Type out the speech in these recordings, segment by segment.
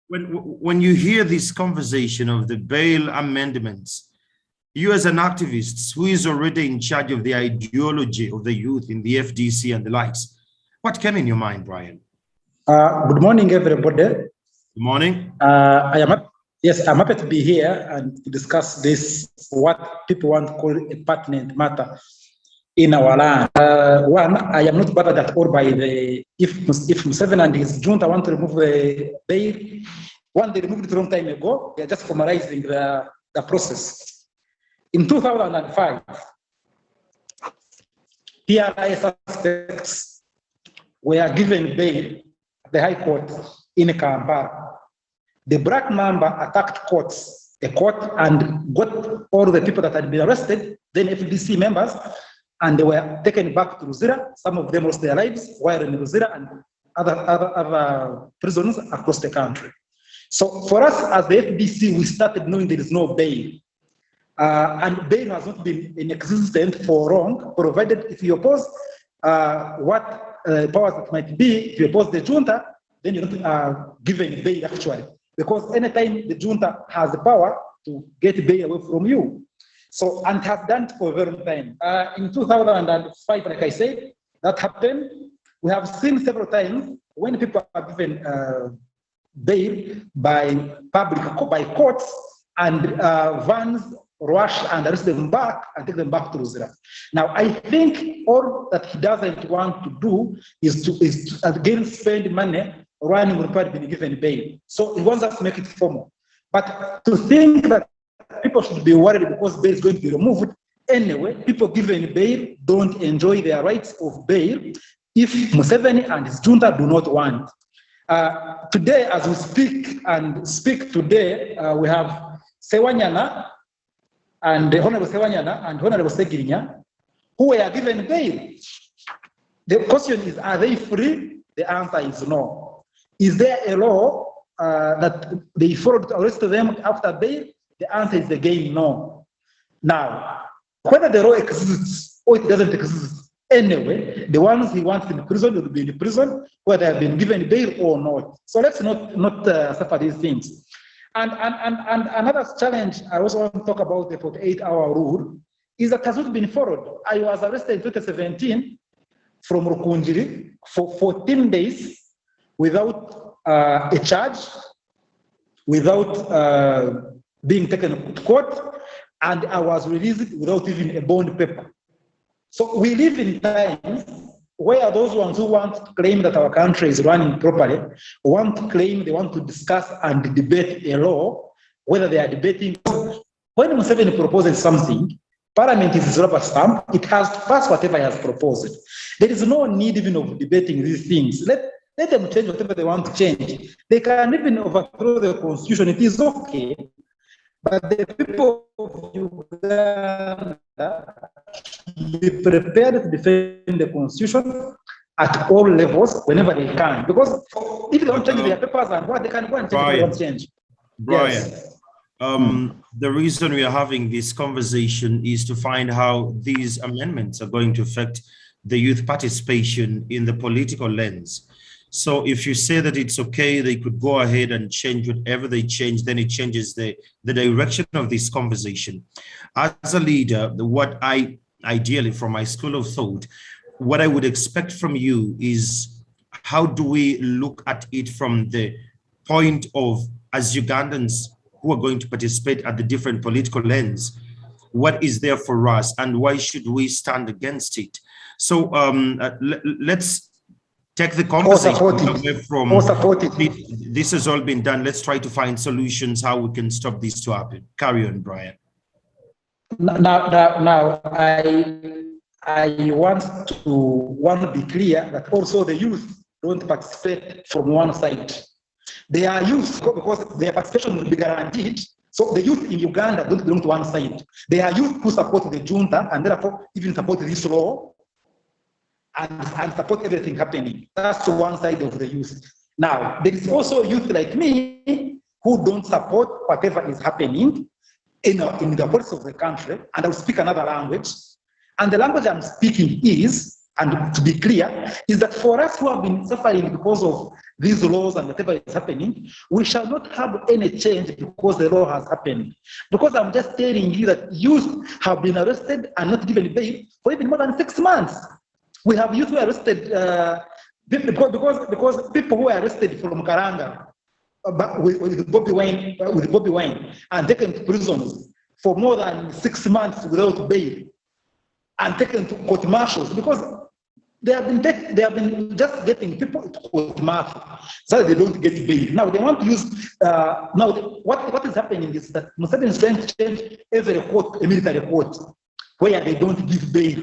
when you hear this conversation of the bail amendments, you as an activist who is already in charge of the ideology of the youth in the FDC and the likes, what came in your mind, Brian? Good morning, everybody. Good morning. I'm happy to be here and to discuss this, what people want to call a pertinent matter in our land. One, I am not bothered at all by if Museveni and his junta want to remove the bail. One, they removed it a long time ago. They are just formalizing the process. In 2005, PRI suspects were given bail at the High Court in Kampala. The black member attacked the court, and got all the people that had been arrested, then FDC members, and they were taken back to Luzira. Some of them lost their lives while in Luzira and other prisons across the country. So for us as the FDC, we started knowing there is no bail. And bail has not been in existence for long, provided if you oppose what powers that might be, if you oppose the junta, then you're not given bail actually. Because anytime the junta has the power to get bail away from you. So, and has done it for a very long time. In 2005, like I said, that happened. We have seen several times when people are given bail by courts, and vans rush and arrest them back and take them back to Luzira. Now, I think all that he doesn't want to do is to again spend money running required being given bail. So he wants us to make it formal. But to think that people should be worried because bail is going to be removed, anyway, people given bail don't enjoy their rights of bail if Museveni and his junta do not want. Today, as we speak today, we have Sewanyana and Honorable Sewanyana and Honorable Segirinya, who were given bail. The question is, are they free? The answer is no. Is there a law that they followed to arrest them after bail? The answer is again no. Now, whether the law exists or it doesn't exist, anyway, the ones he wants in prison will be in prison, whether they have been given bail or not. So let's not suffer these things. And another challenge I also want to talk about, the 48-hour rule, is that has not been followed. I was arrested in 2017 from Rukunjiri for 14 days without a charge, without being taken to court, and I was released without even a bond paper. So we live in times where those ones who want to claim that our country is running properly, want to claim they want to discuss and debate a law, whether they are debating. When Museveni proposes something, Parliament is his rubber stamp, it has to pass whatever he has proposed. There is no need even of debating these things. Let them change whatever they want to change. They can even overthrow the constitution, it is okay. But the people of Uganda should be prepared to defend the constitution at all levels whenever they can. Because if they don't change their papers and what they can go and change, they don't change. Brian, yes. The reason we are having this conversation is to find how these amendments are going to affect the youth participation in the political lens. So if you say that it's okay, they could go ahead and change whatever they change, then it changes the direction of this conversation. As a leader, what I ideally, from my school of thought, what I would expect from you is, how do we look at it from the point of, as Ugandans who are going to participate at the different political lens, what is there for us and why should we stand against it? So let's take the conversation away from this has all been done. Let's try to find solutions how we can stop this to happen. Carry on, Brian. Now I want to be clear that also the youth don't participate from one side. They are youth because their participation will be guaranteed. So the youth in Uganda don't belong to one side. They are youth who support the junta and therefore even support this law and support everything happening. That's one side of the youth. Now, there is also youth like me who don't support whatever is happening in the politics of the country, and I'll speak another language. And the language I'm speaking is and to be clear, is that for us who have been suffering because of these laws and whatever is happening, we shall not have any change because the law has happened. Because I'm just telling you that youth have been arrested and not given bail for even more than 6 months. We have youth who are arrested because people who are arrested from Karanga with Bobby Wine and taken to prisons for more than 6 months without bail and taken to court martials because they have been just getting people to court martial so that they don't get bail. Now they want to use what is happening is that Museveni is trying to change every court a military court where they don't give bail.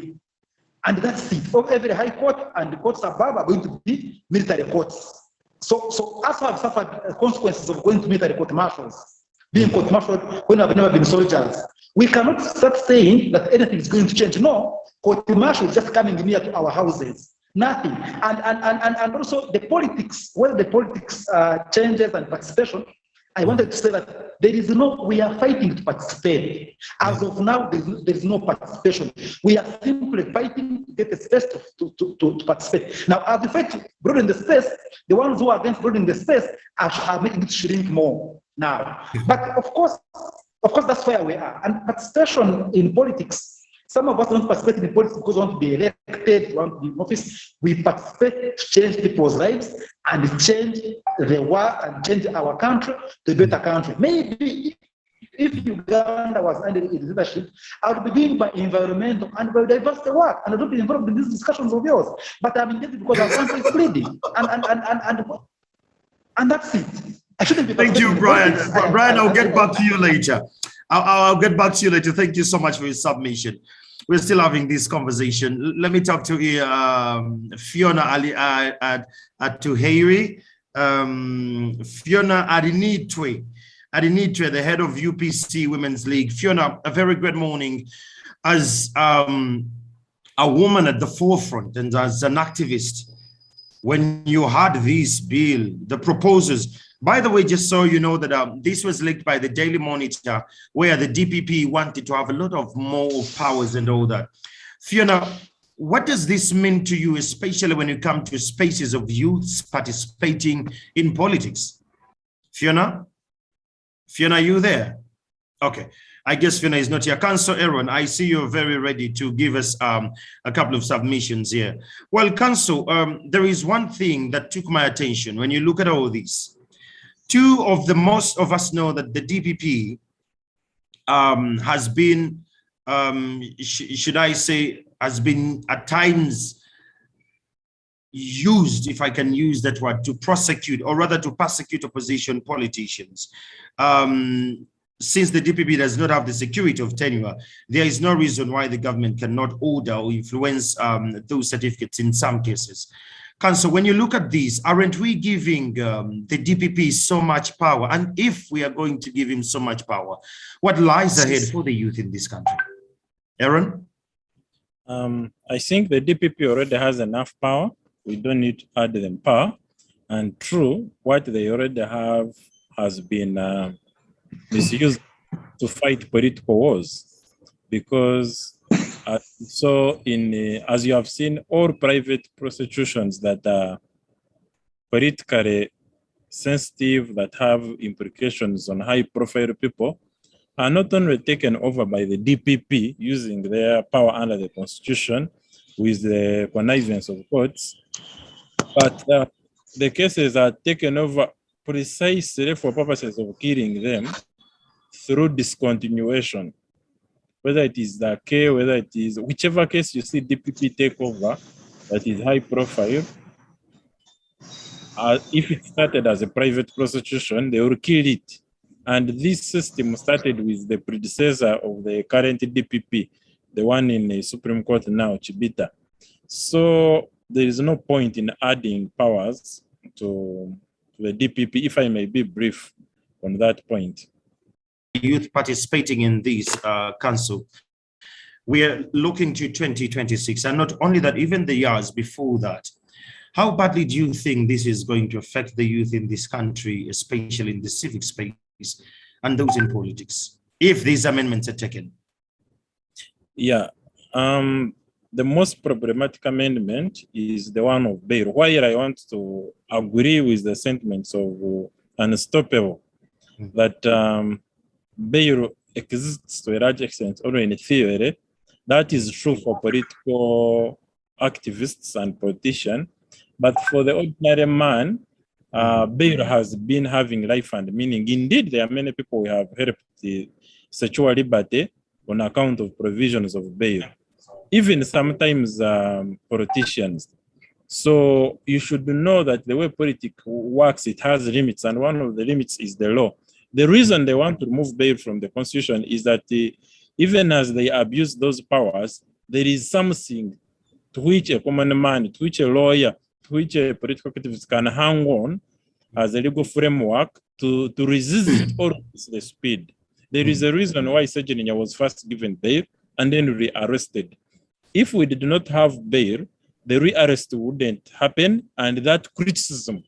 And that's it. Every high court and the courts above are going to be military courts. So us have suffered consequences of going to military court martials, being court martialed when we have never been soldiers. We cannot start saying that anything is going to change. No, court martial is just coming near to our houses. Nothing. And also the politics, whether the politics changes and participation, I wanted to say that we are fighting to participate. As of now, there is no participation. We are simply fighting to get the space to participate. Now, as we fight to broaden the space, the ones who are against broadening the space are making it shrink more now. But of course, that's where we are. And participation in politics, some of us don't participate in politics because we want to be elected, we want to be in office. We participate to change people's lives and change the world and change our country to a better country. Maybe if Uganda was under its leadership, I would be doing my environmental and biodiversity work, and I don't be involved in these discussions of yours. But I'm engaged because our country is bleeding, and that's it. I shouldn't be. Thank you, Brian. Brian, I'll get back to you later. I'll get back to you later. Thank you so much for your submission. We're still having this conversation. Let me talk to Phiona Atuheire. Phiona Arinitwe, the head of UPC Women's League. Phiona, a very good morning. As a woman at the forefront and as an activist, when you had this bill, the proposals, by the way, just so you know that this was leaked by the Daily Monitor, where the DPP wanted to have a lot of more powers and all that. Phiona, what does this mean to you, especially when you come to spaces of youth participating in politics? Phiona? Phiona, are you there? Okay. I guess Phiona is not here. Councillor Eron, I see you're very ready to give us a couple of submissions here. Well, Council, there is one thing that took my attention when you look at all this. Most of us know that the DPP has been, should I say, has been at times used, if I can use that word, to prosecute, or rather to persecute opposition politicians. Since the DPP does not have the security of tenure, there is no reason why the government cannot order or influence those certificates in some cases. Council, when you look at this, aren't we giving the DPP so much power? And if we are going to give him so much power, what lies ahead for the youth in this country? Eron? I think the DPP already has enough power. We don't need to add them power. And true, what they already have has been misused to fight political wars. Because so as you have seen, all private prosecutions that are politically sensitive, that have implications on high profile people, are not only taken over by the DPP using their power under the constitution with the connivance of courts, but the cases are taken over precisely for purposes of killing them through discontinuation. Whether it is the K, whether it is whichever case you see DPP take over that is high profile, if it started as a private prosecution, they will kill it. And this system started with the predecessor of the current DPP, the one in the Supreme Court now, Chibita. So there is no point in adding powers to the DPP, if I may be brief on that point. Youth participating in this council, we are looking to 2026, and not only that, even the years before that. How badly do you think this is going to affect the youth in this country, especially in the civic space and those in politics, if these amendments are taken? Yeah, the most problematic amendment is the one of bail. While I want to agree with the sentiments of Unstoppable, that bail exists to a large extent only in theory. That is true for political activists and politicians, but for the ordinary man, bail has been having life and meaning. Indeed, there are many people who have helped the sexual liberty on account of provisions of bail. Even sometimes politicians. So you should know that the way politics works, it has limits, and one of the limits is the law. The reason they want to remove bail from the Constitution is that even as they abuse those powers, there is something to which a common man, to which a lawyer, to which a political activist can hang on as a legal framework to resist all the speed. There is a reason why Sejeninya was first given bail and then re-arrested. If we did not have bail, the re-arrest wouldn't happen, and that criticism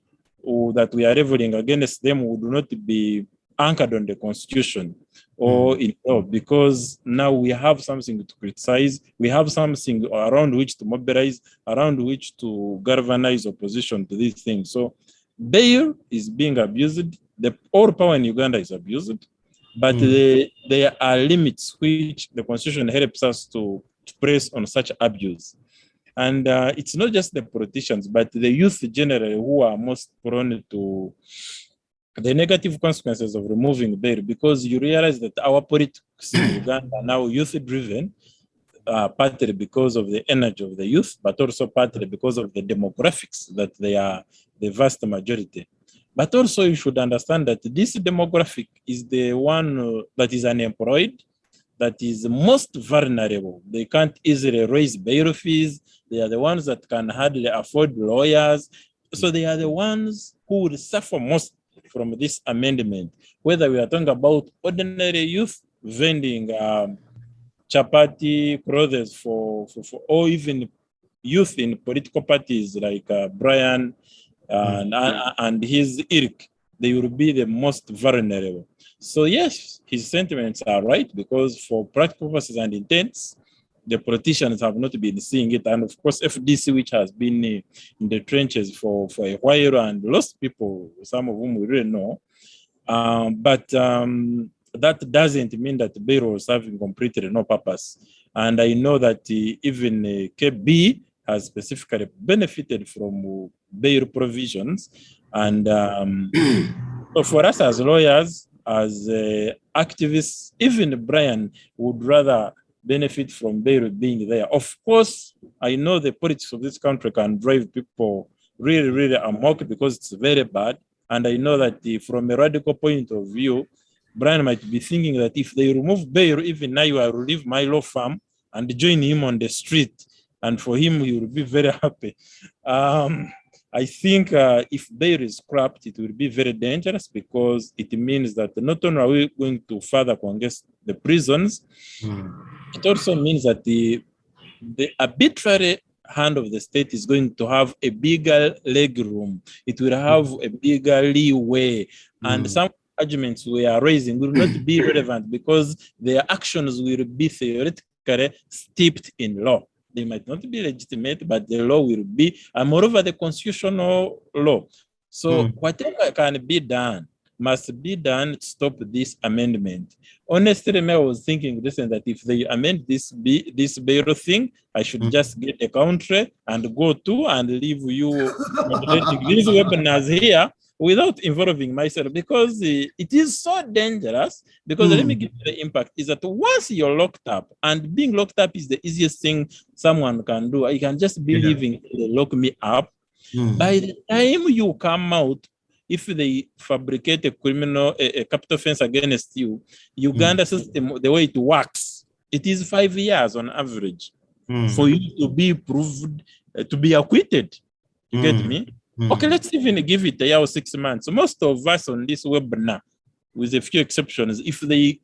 that we are leveling against them would not be anchored on the Constitution or in law, because now we have something to criticize, we have something around which to mobilize, around which to galvanize opposition to these things. So bail is being abused, all power in Uganda is abused, but there are limits which the Constitution helps us to press on such abuse. And it's not just the politicians, but the youth generally who are most prone to the negative consequences of removing bail, because you realize that our politics in Uganda are now youth-driven, partly because of the energy of the youth, but also partly because of the demographics, that they are the vast majority. But also you should understand that this demographic is the one that is unemployed, that is most vulnerable. They can't easily raise bail fees. They are the ones that can hardly afford lawyers. So they are the ones who will suffer most from this amendment, whether we are talking about ordinary youth vending chapati clothes for or even youth in political parties like Brian and his ilk. They will be the most vulnerable. So yes, his sentiments are right, because for practical purposes and intents, the politicians have not been seeing it. And of course, FDC, which has been in the trenches for a while and lost people, some of whom we really know. But that doesn't mean that the bail was having completely no purpose. And I know that even KB has specifically benefited from bail provisions. And so for us as lawyers, as activists, even Brian would rather benefit from bail being there. Of course, I know the politics of this country can drive people really, really amok because it's very bad. And I know that from a radical point of view, Brian might be thinking that if they remove bail, even now I will leave my law firm and join him on the street. And for him, he will be very happy. I think if bail is scrapped, it will be very dangerous, because it means that not only are we going to further congest the prisons, it also means that the arbitrary hand of the state is going to have a bigger leg room. It will have a bigger leeway. And some arguments we are raising will not be relevant because their actions will be theoretically steeped in law. They might not be legitimate, but the law will be, and moreover, the constitutional law. So whatever can be done must be done to stop this amendment. Honestly, I was thinking, listen, that if they amend this bail thing, I should just get a country and go to and leave you moderating these webinars here without involving myself, because it is so dangerous. Because let me give you the impact is that once you're locked up, and being locked up is the easiest thing someone can do. You can just be living, they lock me up. By the time you come out, if they fabricate a capital offense against you, Uganda system, the way it works, it is 5 years on average for you to be proved, to be acquitted. You get me? Okay, let's even give it a year or 6 months. So most of us on this webinar, with a few exceptions, if they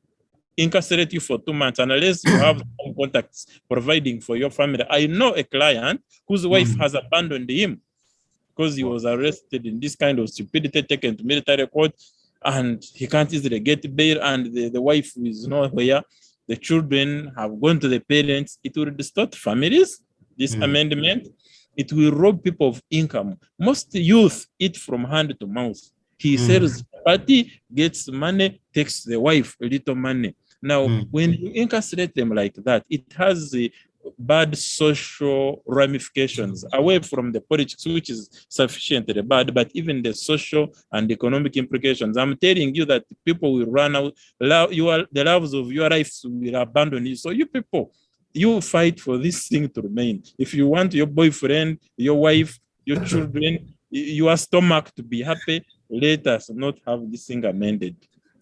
incarcerate you for 2 months, unless you have some contacts providing for your family. I know a client whose wife has abandoned him because he was arrested in this kind of stupidity, taken to military court, and he can't easily get bail, and the wife is nowhere. The children have gone to the parents. It will distort families. this amendment, it will rob people of income. Most youth eat from hand to mouth. He sells party, gets money, takes the wife a little money. Now, when you incarcerate them like that, it has the bad social ramifications away from the politics, which is sufficiently bad, but even the social and economic implications. I'm telling you that people will run out, the loves of your life will abandon you. So you people, you fight for this thing to remain. If you want your boyfriend, your wife, your children, your stomach to be happy, let us not have this thing amended.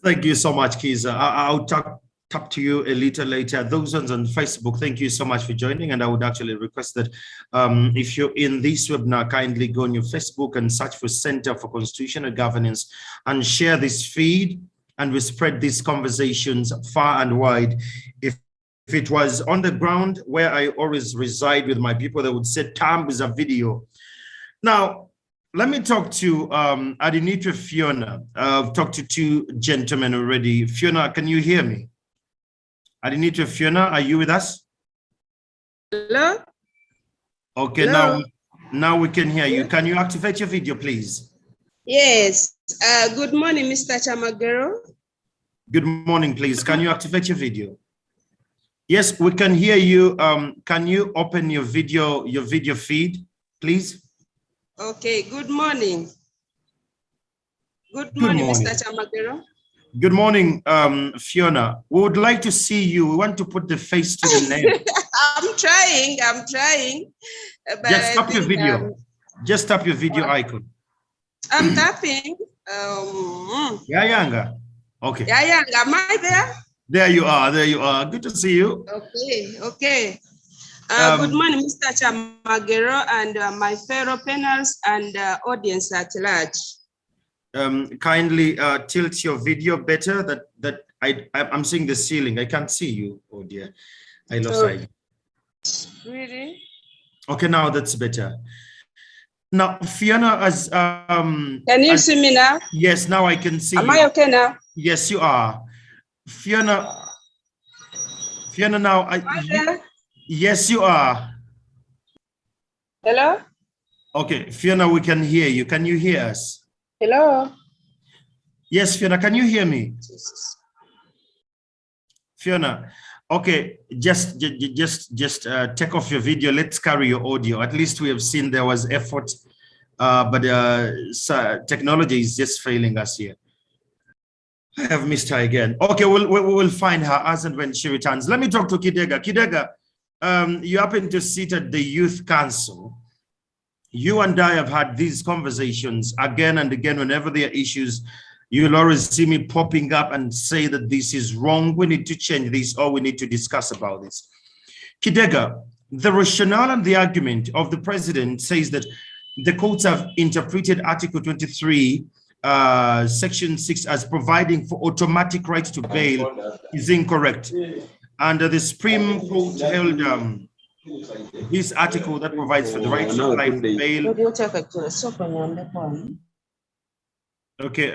Thank you so much, Kiiza. I'll talk to you a little later. Those ones on Facebook, thank you so much for joining. And I would actually request that if you're in this webinar, kindly go on your Facebook and search for Center for Constitutional Governance and share this feed, and we spread these conversations far and wide. If it was on the ground where I always reside with my people, they would say, "Tam is a video." Now, let me talk to Arinitwe Phiona. I've talked to two gentlemen already. Phiona, can you hear me? Arinitwe Phiona, are you with us? Hello? Okay, Hello? now we can hear you. Can you activate your video, please? Yes. Good morning, Mr. Kyamagero. Good morning, please. Can you activate your video? Yes, we can hear you. Can you open your video feed, please? Okay, good morning. Good morning, Mr. Kyamagero. Good morning, Phiona. We would like to see you. We want to put the face to the name. I'm trying. But Just stop your video. Just tap your video icon. I'm tapping. Yanga. Okay. Yeah, am I there? There you are. Good to see you. Okay. Good morning, Mr. Kyamagero, and my fellow panels and audience at large. Kindly tilt your video better. That I'm seeing the ceiling. I can't see you. Oh dear, I lost sight. Really? Okay, now that's better. Now, Phiona, as can you see me now? Yes, now I can see. Am I okay now? Yes, you are. Phiona, now yes, you are. Hello? Okay, Phiona, we can hear you. Can you hear us? Hello? Yes, Phiona, can you hear me? Phiona, okay, just take off your video. Let's carry your audio. At least we have seen there was effort, but technology is just failing us here. I have missed her again. Okay, we'll find her as and when she returns. Let me talk to Kidega. Kidega, you happen to sit at the Youth Council. You and I have had these conversations again and again. Whenever there are issues, you'll always see me popping up and say that this is wrong. We need to change this, or we need to discuss about this. Kidega, the rationale and the argument of the president says that the courts have interpreted Article 23, Section 6 as providing for automatic right to bail is incorrect. And the Supreme Court held this article that provides for the right to apply for bail. Okay,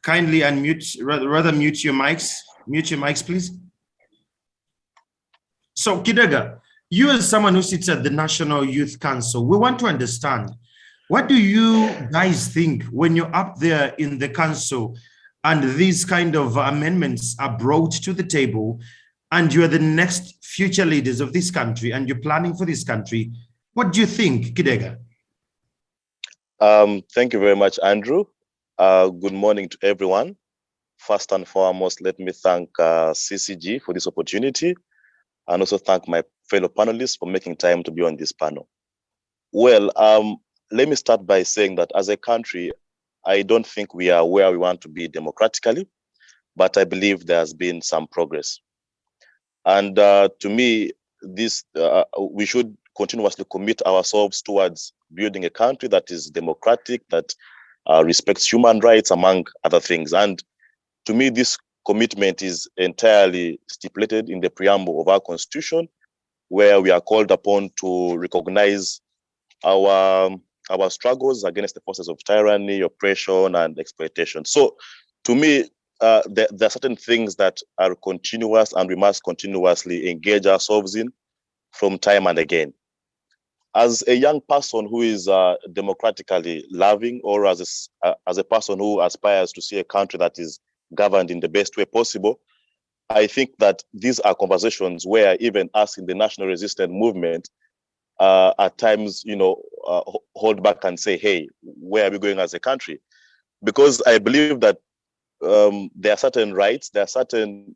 kindly unmute, rather mute your mics. Mute your mics, please. So, Kidega, you as someone who sits at the National Youth Council, we want to understand, what do you guys think when you're up there in the council and these kind of amendments are brought to the table, and you're the next future leaders of this country and you're planning for this country? What do you think, Kidega? Thank you very much, Andrew. Good morning to everyone. First and foremost, let me thank CCG for this opportunity, and also thank my fellow panelists for making time to be on this panel. Well, let me start by saying that as a country, I don't think we are where we want to be democratically, but I believe there has been some progress. And to me, this we should continuously commit ourselves towards building a country that is democratic, that respects human rights, among other things. And to me, this commitment is entirely stipulated in the preamble of our constitution, where we are called upon to recognize our struggles against the forces of tyranny, oppression, and exploitation. So to me, there are certain things that are continuous and we must continuously engage ourselves in from time and again. As a young person who is democratically loving, or as a person who aspires to see a country that is governed in the best way possible, I think that these are conversations where even us in the national resistance movement at times, hold back and say, hey, where are we going as a country? Because I believe that there are certain rights, there are certain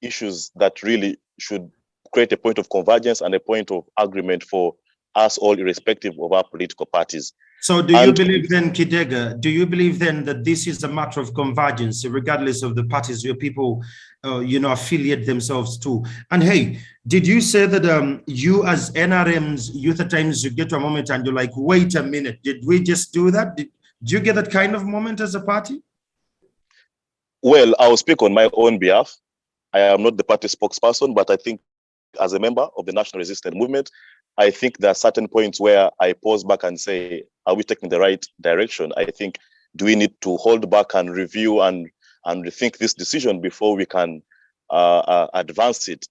issues that really should create a point of convergence and a point of agreement for us all, irrespective of our political parties. So do you believe then, Kidega, do you believe then that this is a matter of convergence, regardless of the parties your people, affiliate themselves to? And hey, did you say that you as NRMs, youth at times you get to a moment and you're like, wait a minute, did we just do that? Did you get that kind of moment as a party? Well, I'll speak on my own behalf. I am not the party spokesperson, but I think as a member of the National Resistance Movement, I think there are certain points where I pause back and say, are we taking the right direction? I think, do we need to hold back and review and rethink this decision before we can advance it,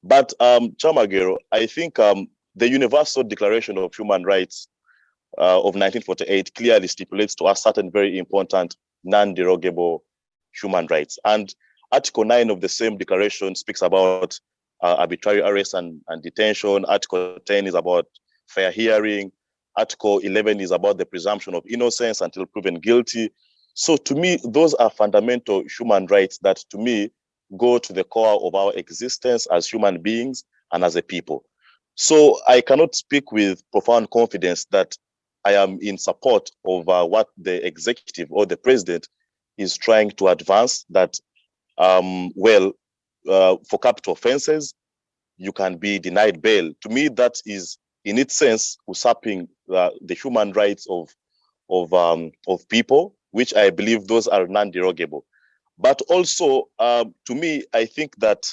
But Kyamagero, I think the Universal Declaration of Human Rights of 1948 clearly stipulates to us certain very important non-derogable human rights. And Article 9 of the same declaration speaks about arbitrary arrest and detention. Article 10 is about fair hearing. Article 11 is about the presumption of innocence until proven guilty. So to me, those are fundamental human rights that to me go to the core of our existence as human beings and as a people. So I cannot speak with profound confidence that I am in support of what the executive or the president is trying to advance, that for capital offenses, you can be denied bail. To me, that is, in its sense, usurping the human rights of people, which I believe those are non-derogable. But also, to me, I think that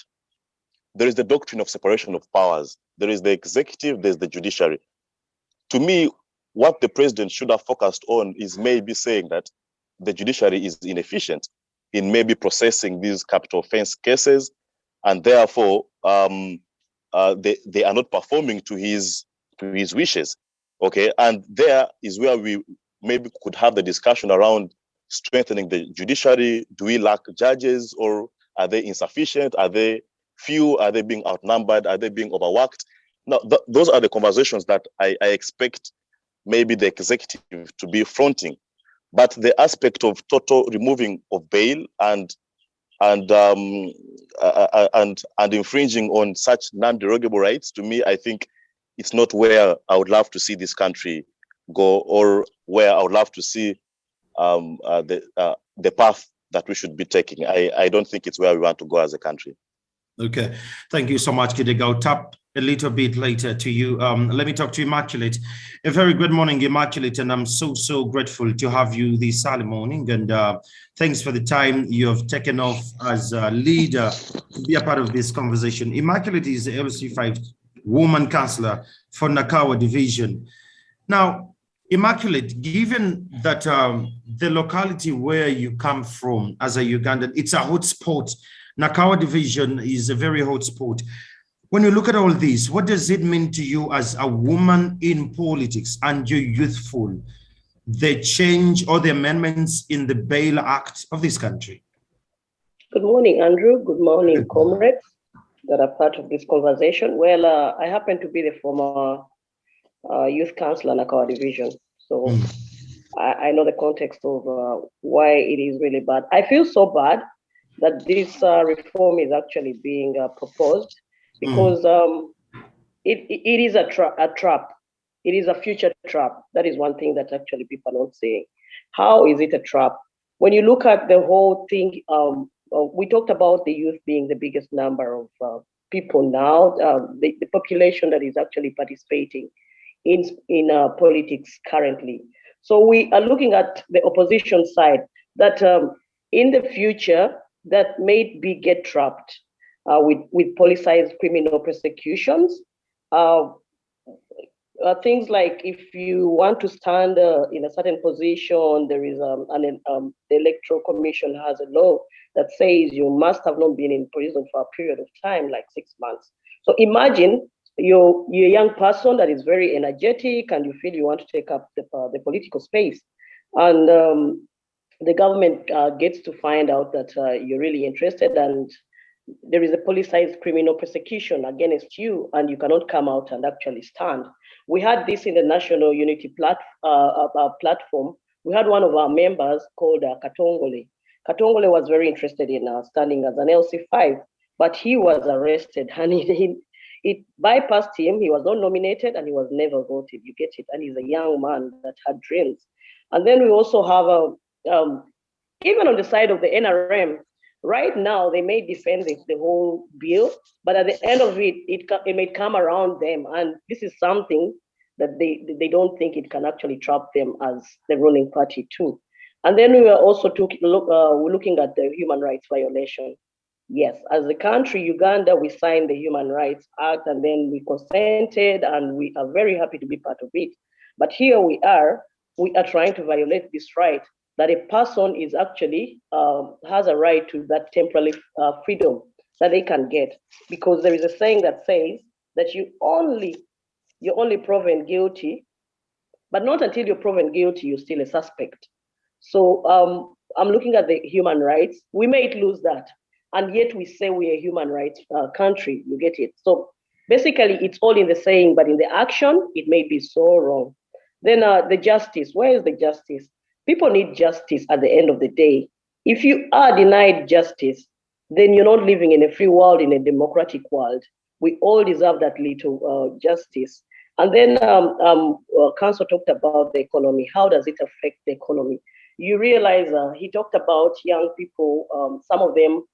there is the doctrine of separation of powers. There is the executive, there's the judiciary. To me, what the president should have focused on is maybe saying that the judiciary is inefficient in maybe processing these capital offense cases, and therefore they are not performing to his wishes. Okay, and there is where we maybe could have the discussion around strengthening the judiciary. Do we lack judges, or are they insufficient? Are they few? Are they being outnumbered? Are they being overworked? Now, those are the conversations that I expect maybe the executive to be fronting. But the aspect of total removing of bail and infringing on such non-derogable rights, to me, I think it's not where I would love to see this country go, or where I would love to see the path that we should be taking. I don't think it's where we want to go as a country. Okay, thank you so much, Kidega. I'll tap a little bit later to you. Let me talk to Immaculate. A very good morning, Immaculate, and I'm so grateful to have you this early morning. And thanks for the time you have taken off as a leader to be a part of this conversation. Immaculate is the LC5 Woman Councillor for Nakawa Division. Now, Immaculate, given that the locality where you come from as a Ugandan, it's a hot spot. Nakawa Division is a very hot spot. When you look at all this, what does it mean to you as a woman in politics and you're youthful, the change or the amendments in the Bail Act of this country? Good morning, Andrew. Good morning, comrades that are part of this conversation. Well, I happen to be the former youth councillor Nakawa Division. So I know the context of why it is really bad. I feel so bad that this reform is actually being proposed, because it is a trap. It is a future trap. That is one thing that actually people are not saying. How is it a trap? When you look at the whole thing, we talked about the youth being the biggest number of people now, the population that is actually participating in politics currently. So we are looking at the opposition side that in the future, that may get trapped with politicized criminal prosecutions. Things like, if you want to stand in a certain position, there is the Electoral Commission has a law that says you must have not been in prison for a period of time, like 6 months. So imagine you're a young person that is very energetic and you feel you want to take up the political space. And the government gets to find out that you're really interested and there is a politicized criminal persecution against you and you cannot come out and actually stand. We had this in the National Unity platform. We had one of our members called Katongole. Katongole was very interested in standing as an LC5, but he was arrested and it bypassed him. He was not nominated and he was never voted. You get it? And he's a young man that had dreams. And then we also have even on the side of the NRM, right now they may defend the whole bill, but at the end of it, it may come around them. And this is something that they don't think it can actually trap them as the ruling party too. And then we were also looking at the human rights violation. Yes, as a country, Uganda, we signed the Human Rights Act and then we consented and we are very happy to be part of it. But here we are trying to violate this right that a person is actually has a right to that temporary freedom that they can get. Because there is a saying that says that you're only proven guilty, but not until you're proven guilty, you're still a suspect. So I'm looking at the human rights. We may lose that. And yet we say we're a human rights country, you get it? So basically it's all in the saying, but in the action, it may be so wrong. Then the justice, where is the justice? People need justice at the end of the day. If you are denied justice, then you're not living in a free world, in a democratic world. We all deserve that little justice. And then Council talked about the economy. How does it affect the economy? You realize he talked about young people, some of them,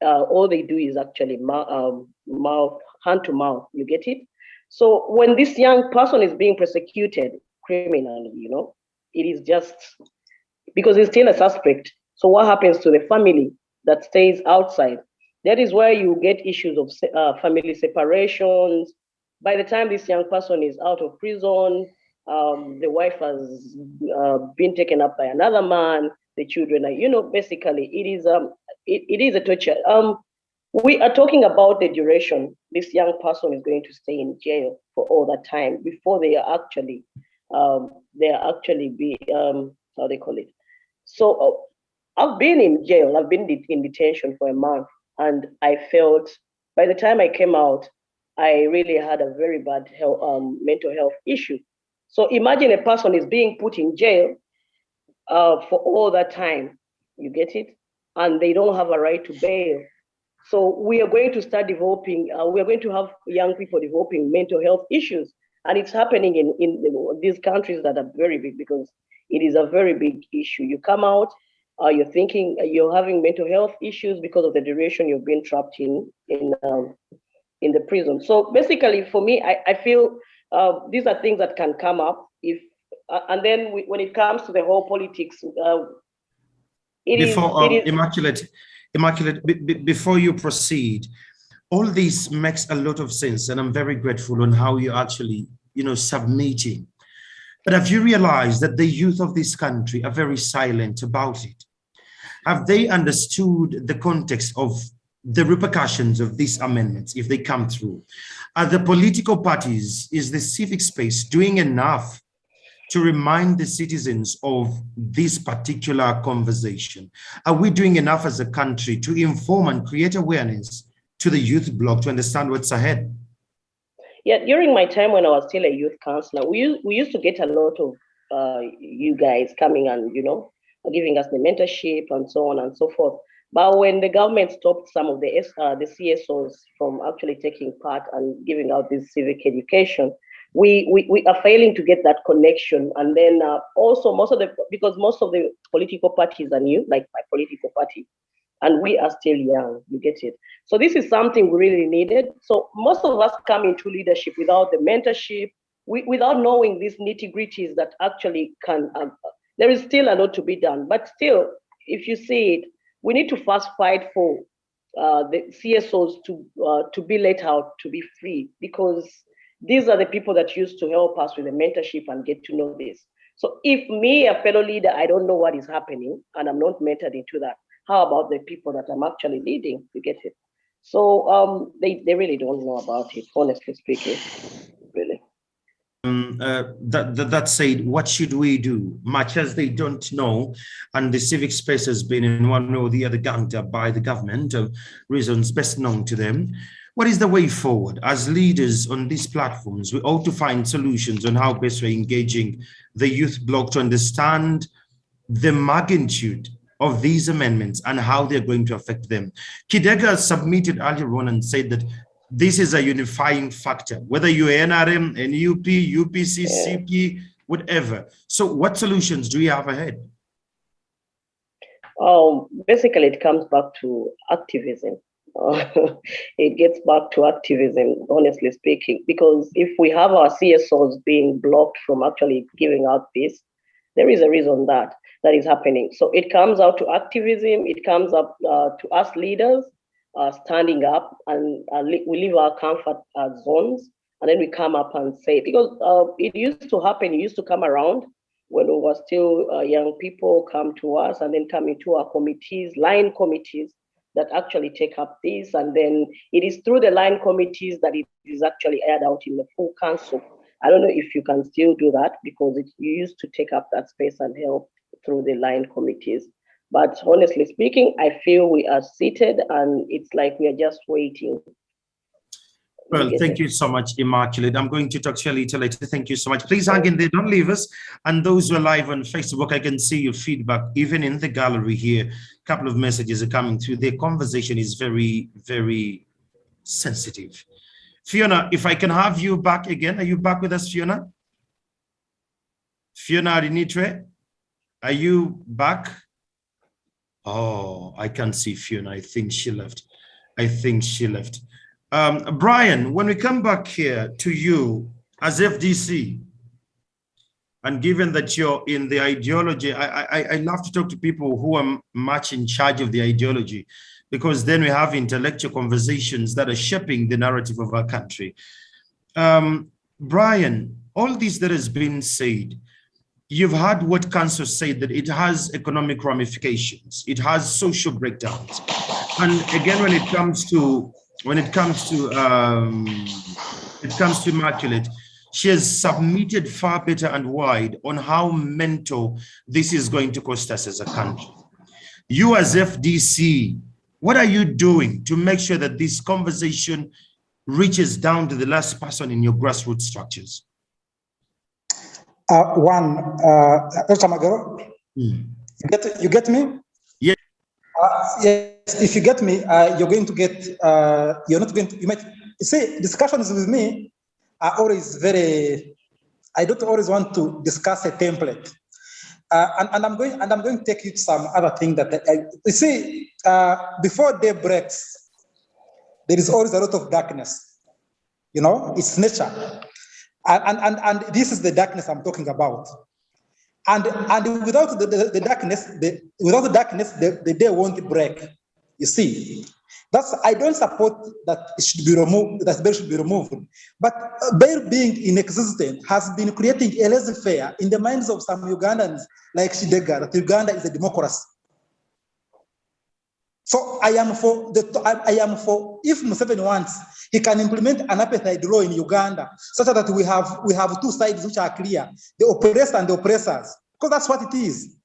all they do is actually hand to mouth, you get it? So when this young person is being persecuted criminally, it is just because he's still a suspect. So what happens to the family that stays outside? That is where you get issues of family separations. By the time this young person is out of prison, the wife has been taken up by another man, the children are, basically it is a torture. We are talking about the duration this young person is going to stay in jail for all that time before they are actually be how they call it. So I've been in jail. I've been in detention for a month, and I felt by the time I came out, I really had a very bad mental health issue. So imagine a person is being put in jail for all that time. You get it? And they don't have a right to bail. So we are going to start developing, we are going to have young people developing mental health issues. And it's happening in these countries that are very big because it is a very big issue. You come out, you're thinking you're having mental health issues because of the duration you've been trapped in the prison. So basically for me, I feel these are things that can come up if, and then when it comes to the whole politics, Immaculate, before you proceed, all this makes a lot of sense, and I'm very grateful on how you're actually, submitting. But have you realized that the youth of this country are very silent about it? Have they understood the context of the repercussions of these amendments if they come through? Are the political parties, is the civic space doing enough to remind the citizens of this particular conversation? Are we doing enough as a country to inform and create awareness to the youth bloc to understand what's ahead? Yeah, during my time when I was still a youth councillor, we used to get a lot of you guys coming and, giving us the mentorship and so on and so forth. But when the government stopped some of the CSOs from actually taking part and giving out this civic education, we are failing to get that connection. And then also because most of the political parties are new, like my political party, and we are still young, you get it? So this is something we really needed. So most of us come into leadership without the mentorship, without knowing these nitty-gritties that actually can, there is still a lot to be done. But still, if you see it, we need to first fight for the CSOs to be let out, to be free, because these are the people that used to help us with the mentorship and get to know this. So if me, a fellow leader, I don't know what is happening and I'm not mentored into that, how about the people that I'm actually leading? You get it? So they really don't know about it, honestly speaking, really. That said, what should we do? Much as they don't know, and the civic space has been in one way or the other ganged up by the government, reasons best known to them. What is the way forward? As leaders on these platforms, we ought to find solutions on how best we're engaging the youth bloc to understand the magnitude of these amendments and how they're going to affect them. Kidega submitted earlier on and said that this is a unifying factor, whether you're NRM, NUP, UPC, CP, whatever. So what solutions do you have ahead? Basically, it comes back to activism. It gets back to activism, honestly speaking, because if we have our CSOs being blocked from actually giving out this, there is a reason that is happening. So it comes out to activism. It comes up to us leaders standing up, and we leave our comfort zones, and then we come up and say, because it used to happen, it used to come around when we were still young people, come to us and then come into our committees, line committees that actually take up this, and then it is through the line committees that it is actually aired out in the full council. I don't know if you can still do that, because you used to take up that space and help through the line committees. But honestly speaking, I feel we are seated and it's like we are just waiting. Well, thank you so much, Immaculate. I'm going to talk to you later. Thank you so much. Please hang in there, don't leave us. And those who are live on Facebook, I can see your feedback, even in the gallery here. A couple of messages are coming through. The conversation is very, very sensitive. Phiona, if I can have you back again. Are you back with us, Phiona? Phiona Arinitwe, are you back? Oh, I can't see Phiona. I think she left. Brian, when we come back here to you as FDC, and given that you're in the ideology, I love to talk to people who are much in charge of the ideology, because then we have intellectual conversations that are shaping the narrative of our country. Brian, all this that has been said, you've heard what council said, that it has economic ramifications, it has social breakdowns, and again, when it comes to Immaculate, she has submitted far better and wide on how mental this is going to cost us as a country. You as FDC, what are you doing to make sure that this conversation reaches down to the last person in your grassroots structures? Kyamagero, you get me? Yeah. Yes. If you get me, you're going to get. You're not going to. You might see discussions with me are always very. I don't always want to discuss a template, and I'm going to take you to some other thing that you see. Before day breaks, there is always a lot of darkness. You know, it's nature. And this is the darkness I'm talking about. And without the darkness, the day won't break. You see, I don't support that it should be removed, that bail should be removed. But bail being in existence has been creating a laissez-faire in the minds of some Ugandans like Kidega, that Uganda is a democracy. So I am for if Museveni wants, he can implement an apartheid law in Uganda, such that we have two sides which are clear, the oppressed and the oppressors, because that's what it is.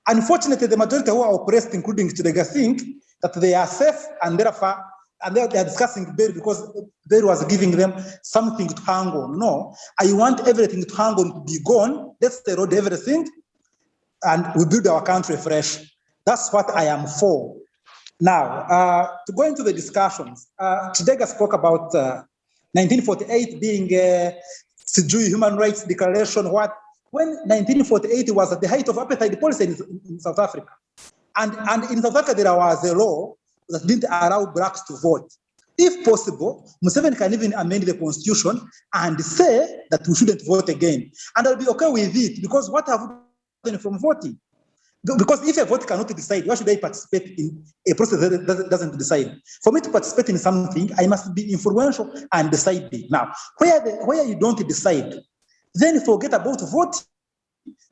Unfortunately, the majority who are oppressed, including Kidega, think that they are safe, and therefore, they are discussing bail because bail was giving them something to hang on. No, I want everything to hang on to be gone. Let's erode everything, and we build our country fresh. That's what I am for. Now, to go into the discussions, Kidega spoke about 1948 being a human rights declaration. When 1948 was at the height of apartheid policy in South Africa. And in South Africa, there was a law that didn't allow blacks to vote. If possible, Museveni can even amend the constitution and say that we shouldn't vote again. And I'll be okay with it, because what have we done from voting? Because if a vote cannot decide, why should I participate in a process that doesn't decide? For me to participate in something, I must be influential and decide. Now, where you don't decide, then forget about voting,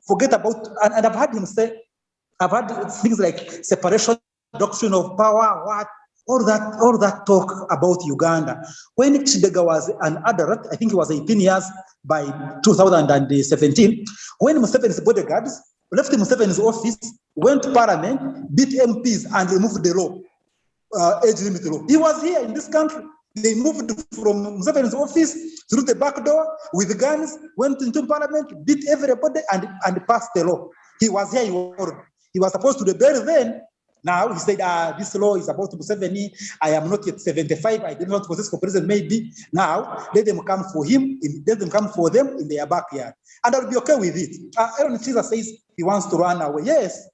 forget about, and I've heard him say, I've heard things like separation, doctrine of power, all that talk about Uganda. When Kidega was an adult, I think he was 18 years by 2017, when Museveni's bodyguards left Museveni's office, went to parliament, beat MPs and removed the law, age limit law. He was here in this country. They moved from Museveni's office through the back door with guns, went into parliament, beat everybody and passed the law. He was here, he was supposed to rebel then. Now he said, this law is about Museveni. I am not yet 75. I did not possess for president, maybe. Now let them come for him, let them come for them in their backyard. And I'll be okay with it. Aaron Kiiza says he wants to run away. Yes,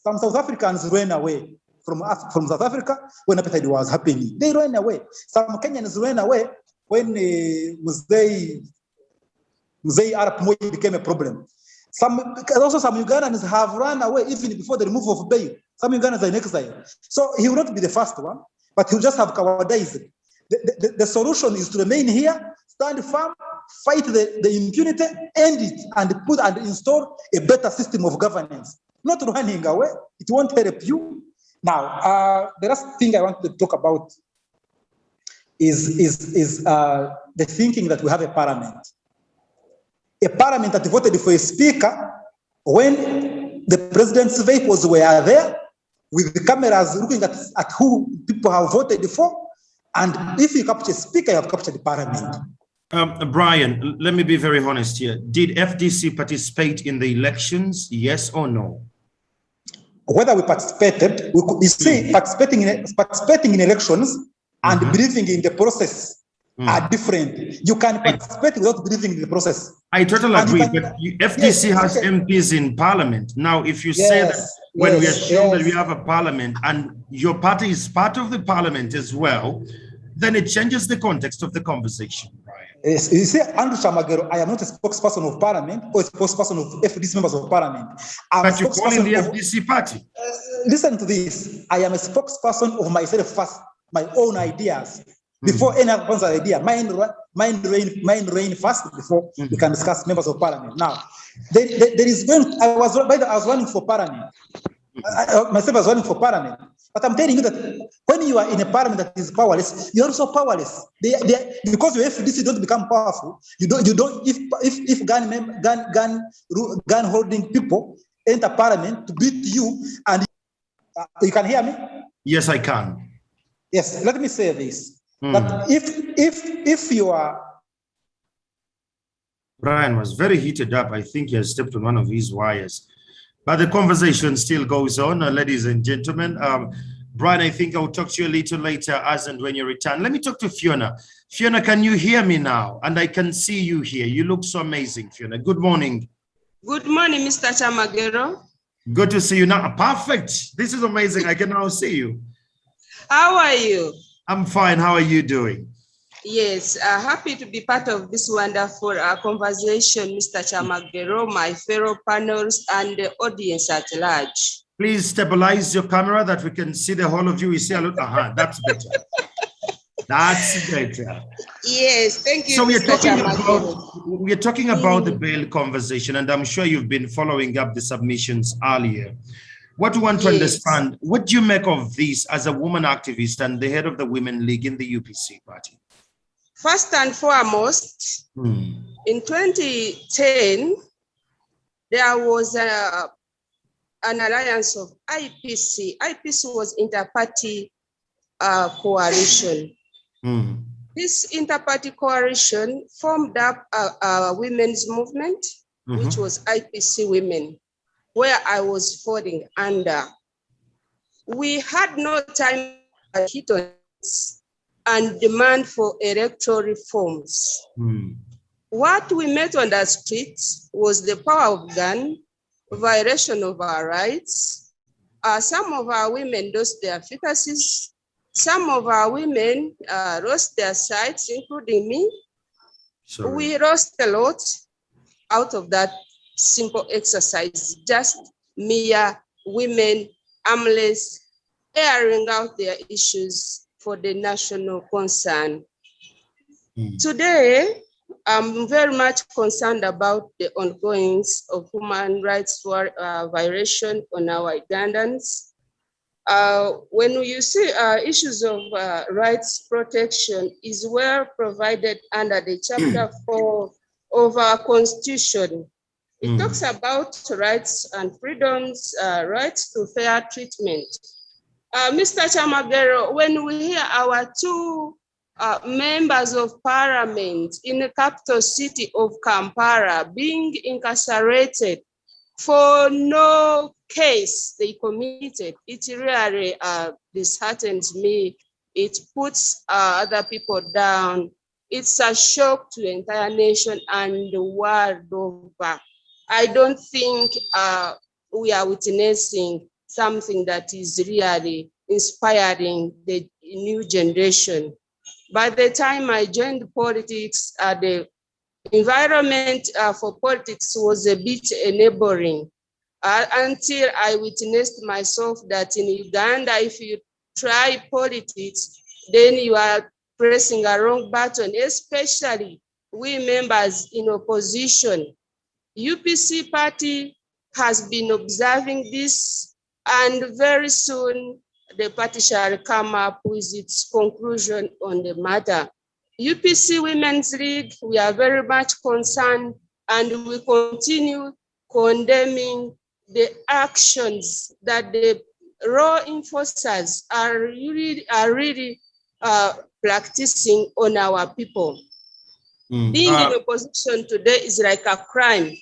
some South Africans ran away from South Africa when apartheid was happening. They ran away. Some Kenyans ran away when Mzee Arap Moi became a problem. Also some Ugandans have run away even before the removal of bail. Some Ugandans are in exile. So he will not be the first one, but he'll just have cowardice. The solution is to remain here, stand firm, fight the impunity, end it, and put and install a better system of governance. Not running away. It won't help you. Now, the last thing I want to talk about is the thinking that we have a parliament that voted for a speaker when the president's vehicles were there with the cameras looking at who people have voted for. And if you capture a speaker, you have captured the parliament. Brian, let me be very honest here. Did FDC participate in the elections? Yes or no? Whether we participated, we could see participating in elections and believing in the process are different. You can participate without believing in the process. I totally agree, but FDC has MPs in parliament. Now, if you say that when we assume that we have a parliament and your party is part of the parliament as well, then it changes the context of the conversation, Brian. Yes, you see, Andrew Kyamagero, I am not a spokesperson of parliament or a spokesperson of FDC members of parliament. But you call in the FDC party. Listen to this. I am a spokesperson of myself first, my own ideas. Before any other person's idea, mine reign first before we can discuss members of parliament. Now, I was running for parliament. Myself was running for parliament. But I'm telling you that when you are in a parliament that is powerless, you're also powerless. Because your FDC don't become powerful. You don't. If gun holding people enter parliament to beat you, and you can hear me? Yes, I can. Yes. Let me say this. That if you are, Brian was very heated up. I think he has stepped on one of his wires, but the conversation still goes on, ladies and gentlemen. Brian, I think I'll talk to you a little later as and when you return. Let me talk to Phiona. Phiona, can you hear me now? And I can see you here. You look so amazing, Phiona. Good morning. Good morning, Mr. Kyamagero. Good to see you now. Perfect. This is amazing. I can now see you. How are you? I'm fine. How are you doing? Yes, happy to be part of this wonderful conversation, Mr. Kyamagero, my fellow panels, and the audience at large. Please stabilize your camera that we can see the whole of you. You see a lot. That's better. That's better. Yes, thank you. So we are talking about the bail conversation, and I'm sure you've been following up the submissions earlier. What we want to understand, what do you make of this as a woman activist and the head of the Women League in the UPC party? First and foremost, in 2010, there was an alliance of IPC. IPC was inter-party coalition. This inter-party coalition formed up a women's movement, which was IPC Women, where I was falling under. We had no time to hit on this and demand for electoral reforms. What we met on the streets was the power of gun, violation of our rights. Some of our women lost their fetuses. Some of our women lost their sights, including me. Sorry. We lost a lot out of that simple exercise, just mere women, armless, airing out their issues for the national concern. Today, I'm very much concerned about the ongoings of human rights violation on our Ugandans. When you see issues of rights protection is well provided under the Chapter 4 of our Constitution. It talks about rights and freedoms, rights to fair treatment. Mr. Kyamagero, when we hear our two members of parliament in the capital city of Kampala being incarcerated for no case they committed, it really disheartens me. It puts other people down. It's a shock to the entire nation and the world over. I don't think we are witnessing something that is really inspiring the new generation. By the time I joined politics, the environment for politics was a bit enabling until I witnessed myself that in Uganda, if you try politics, then you are pressing a wrong button, especially we members in opposition. UPC party has been observing this, and very soon the party shall come up with its conclusion on the matter. UPC Women's League, we are very much concerned, and we continue condemning the actions that the law enforcers are really practicing on our people. Being in opposition today is like a crime.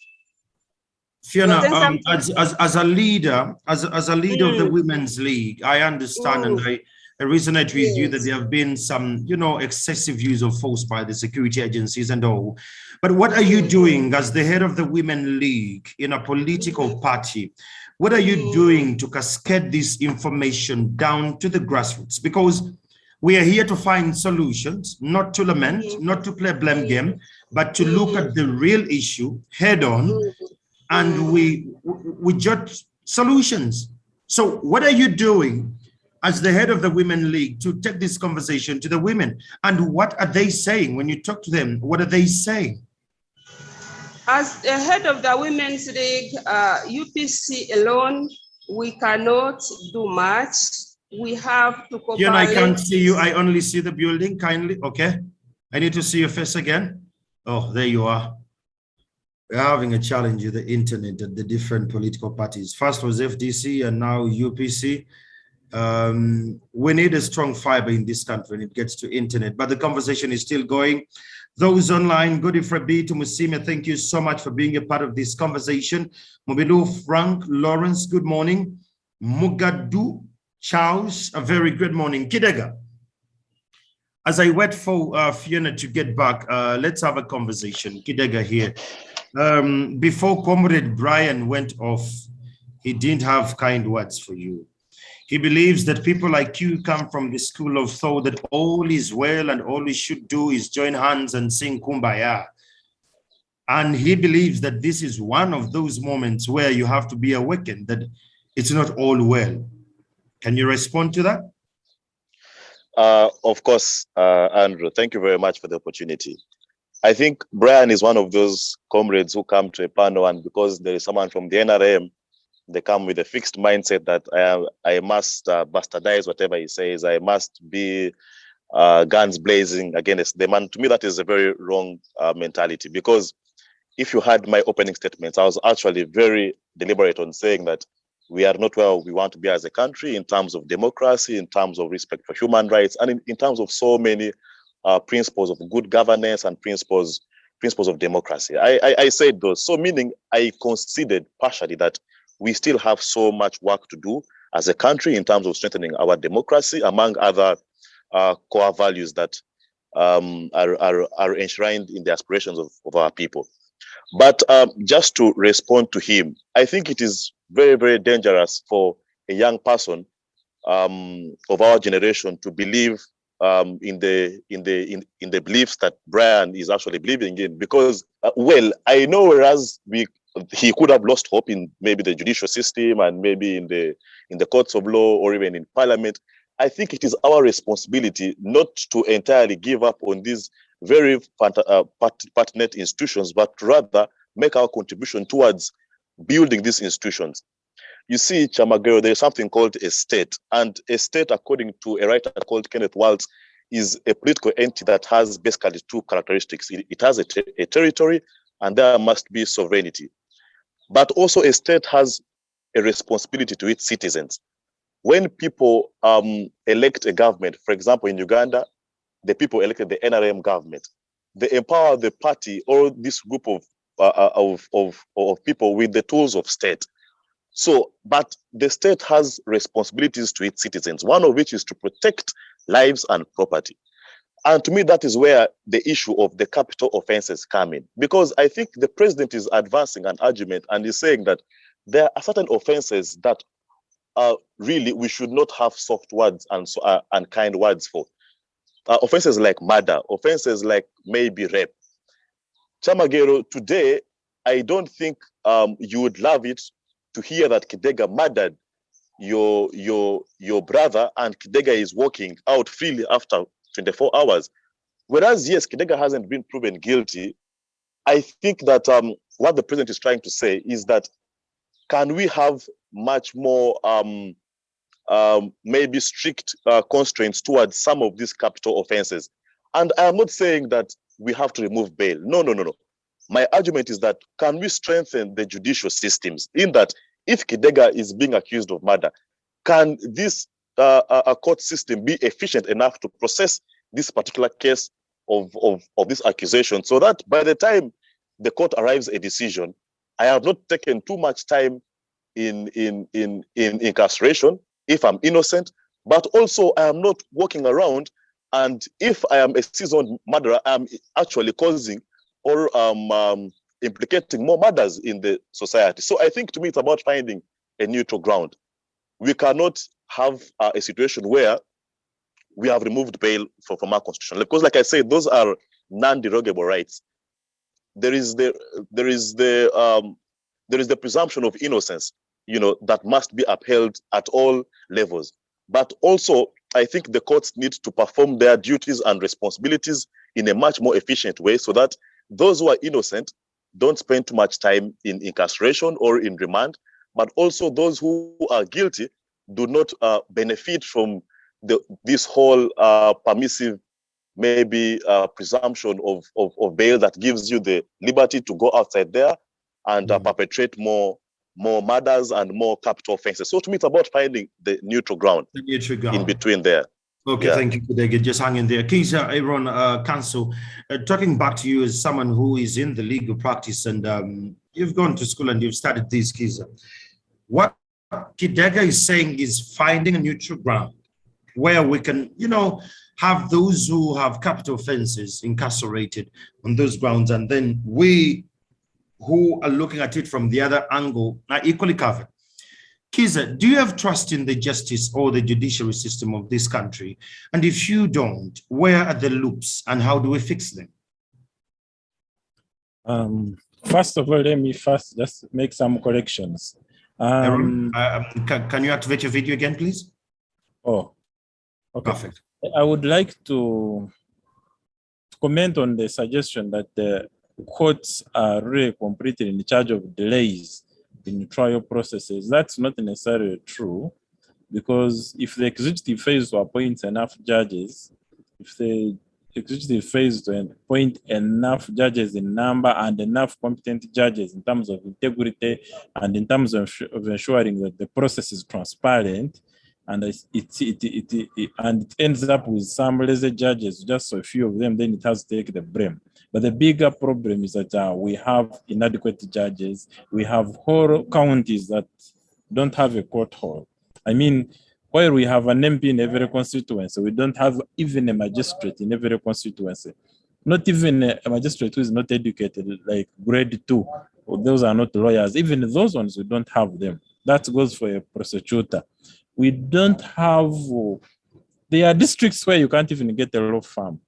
Phiona, as a leader of the Women's League, I understand and I resonate with you that there have been some, excessive use of force by the security agencies and all. But what are you doing as the head of the Women League in a political party? What are you doing to cascade this information down to the grassroots? Because we are here to find solutions, not to lament, not to play blame game, but to look at the real issue head on, and we judge solutions. So what are you doing as the head of the Women League to take this conversation to the women? And what are they saying when you talk to them? What are they saying? As the head of the Women's League, UPC alone, we cannot do much. We have to cooperate. I can't see you. I only see the building. Kindly, okay. I need to see your face again. Oh, there you are. We're having a challenge with the internet at the different political parties. First was FDC and now UPC. We need a strong fiber in this country when it gets to internet, but the conversation is still going. Those online, Godfrey to Musime, thank you so much for being a part of this conversation. Mobilu, Frank, Lawrence, good morning. Mugadu, Charles, a very good morning. Kidega. As I wait for Phiona to get back, let's have a conversation. Kidega here. Before Comrade Brian went off, he didn't have kind words for you. He believes that people like you come from the school of thought that all is well and all we should do is join hands and sing Kumbaya. And he believes that this is one of those moments where you have to be awakened, that it's not all well. Can you respond to that? Of course, Andrew, thank you very much for the opportunity. I think Brian is one of those comrades who come to a panel, and because there is someone from the NRM, they come with a fixed mindset that I must bastardize whatever he says. I must be guns blazing against them. And to me, that is a very wrong mentality, because if you had my opening statements, I was actually very deliberate on saying that we are not where we want to be as a country in terms of democracy, in terms of respect for human rights, and in terms of so many principles of good governance and principles of democracy. I said those. So meaning I considered partially that we still have so much work to do as a country in terms of strengthening our democracy, among other core values that are enshrined in the aspirations of our people. But just to respond to him, I think it is very, very dangerous for a young person of our generation to believe in the beliefs that Brian is actually believing in, because well, I know whereas he could have lost hope in maybe the judicial system and maybe in the courts of law or even in parliament, I think it is our responsibility not to entirely give up on these very pertinent institutions, but rather make our contribution towards building these institutions. You see, Kyamagero, there is something called a state. And a state, according to a writer called Kenneth Waltz, is a political entity that has basically two characteristics. It has a territory, and there must be sovereignty. But also a state has a responsibility to its citizens. When people elect a government, for example, in Uganda, the people elected the NRM government. They empower the party or this group of people with the tools of state. So, but the state has responsibilities to its citizens, one of which is to protect lives and property. And to me, that is where the issue of the capital offenses come in. Because I think the president is advancing an argument and is saying that there are certain offenses that really we should not have soft words and kind words for. Offenses like murder, offenses like maybe rape. Kyamagero, today, I don't think you would love it to hear that Kidega murdered your brother and Kidega is walking out freely after 24 hours. Whereas, yes, Kidega hasn't been proven guilty. I think that what the president is trying to say is that can we have much more maybe strict constraints towards some of these capital offenses? And I am not saying that we have to remove bail. No. My argument is that can we strengthen the judicial systems in that if Kidega is being accused of murder, can this court system be efficient enough to process this particular case of this accusation so that by the time the court arrives at a decision, I have not taken too much time in incarceration if I'm innocent, but also I am not walking around, and if I am a seasoned murderer, I'm actually causing or implicating more murders in the society. So I think to me it's about finding a neutral ground. We cannot have a situation where we have removed bail from our constitution, because, like I said, those are non-derogable rights. There is the presumption of innocence, that must be upheld at all levels. But also, I think the courts need to perform their duties and responsibilities in a much more efficient way so that those who are innocent don't spend too much time in incarceration or in remand, but also those who are guilty do not benefit from this whole permissive, maybe presumption of bail that gives you the liberty to go outside there and perpetrate more murders and more capital offenses. So to me, it's about finding the neutral ground, in between there. Okay, yeah. Thank you, Kidega. Just hang in there. Kiiza Eron, Council, talking back to you as someone who is in the legal practice and you've gone to school and you've studied this, Kiiza. What Kidega is saying is finding a neutral ground where we can, have those who have capital offenses incarcerated on those grounds, and then we who are looking at it from the other angle are equally covered. Kiiza, do you have trust in the justice or the judiciary system of this country? And if you don't, where are the loops and how do we fix them? First of all, let me just make some corrections. Can you activate your video again, please? Oh, okay. Perfect. I would like to comment on the suggestion that the courts are really completely in charge of delays in trial processes. That's not necessarily true, because if the executive fails to appoint enough judges, if the executive fails to appoint enough judges in number and enough competent judges in terms of integrity and in terms of ensuring that the process is transparent, and it ends up with some lazy judges, just a few of them, then it has to take the blame. But the bigger problem is that we have inadequate judges. We have whole counties that don't have a court hall. I mean, while we have an MP in every constituency, we don't have even a magistrate in every constituency. Not even a magistrate who is not educated, like grade 2. Those are not lawyers. Even those ones, we don't have them. That goes for a prosecutor. We don't have, there are districts where you can't even get a law firm.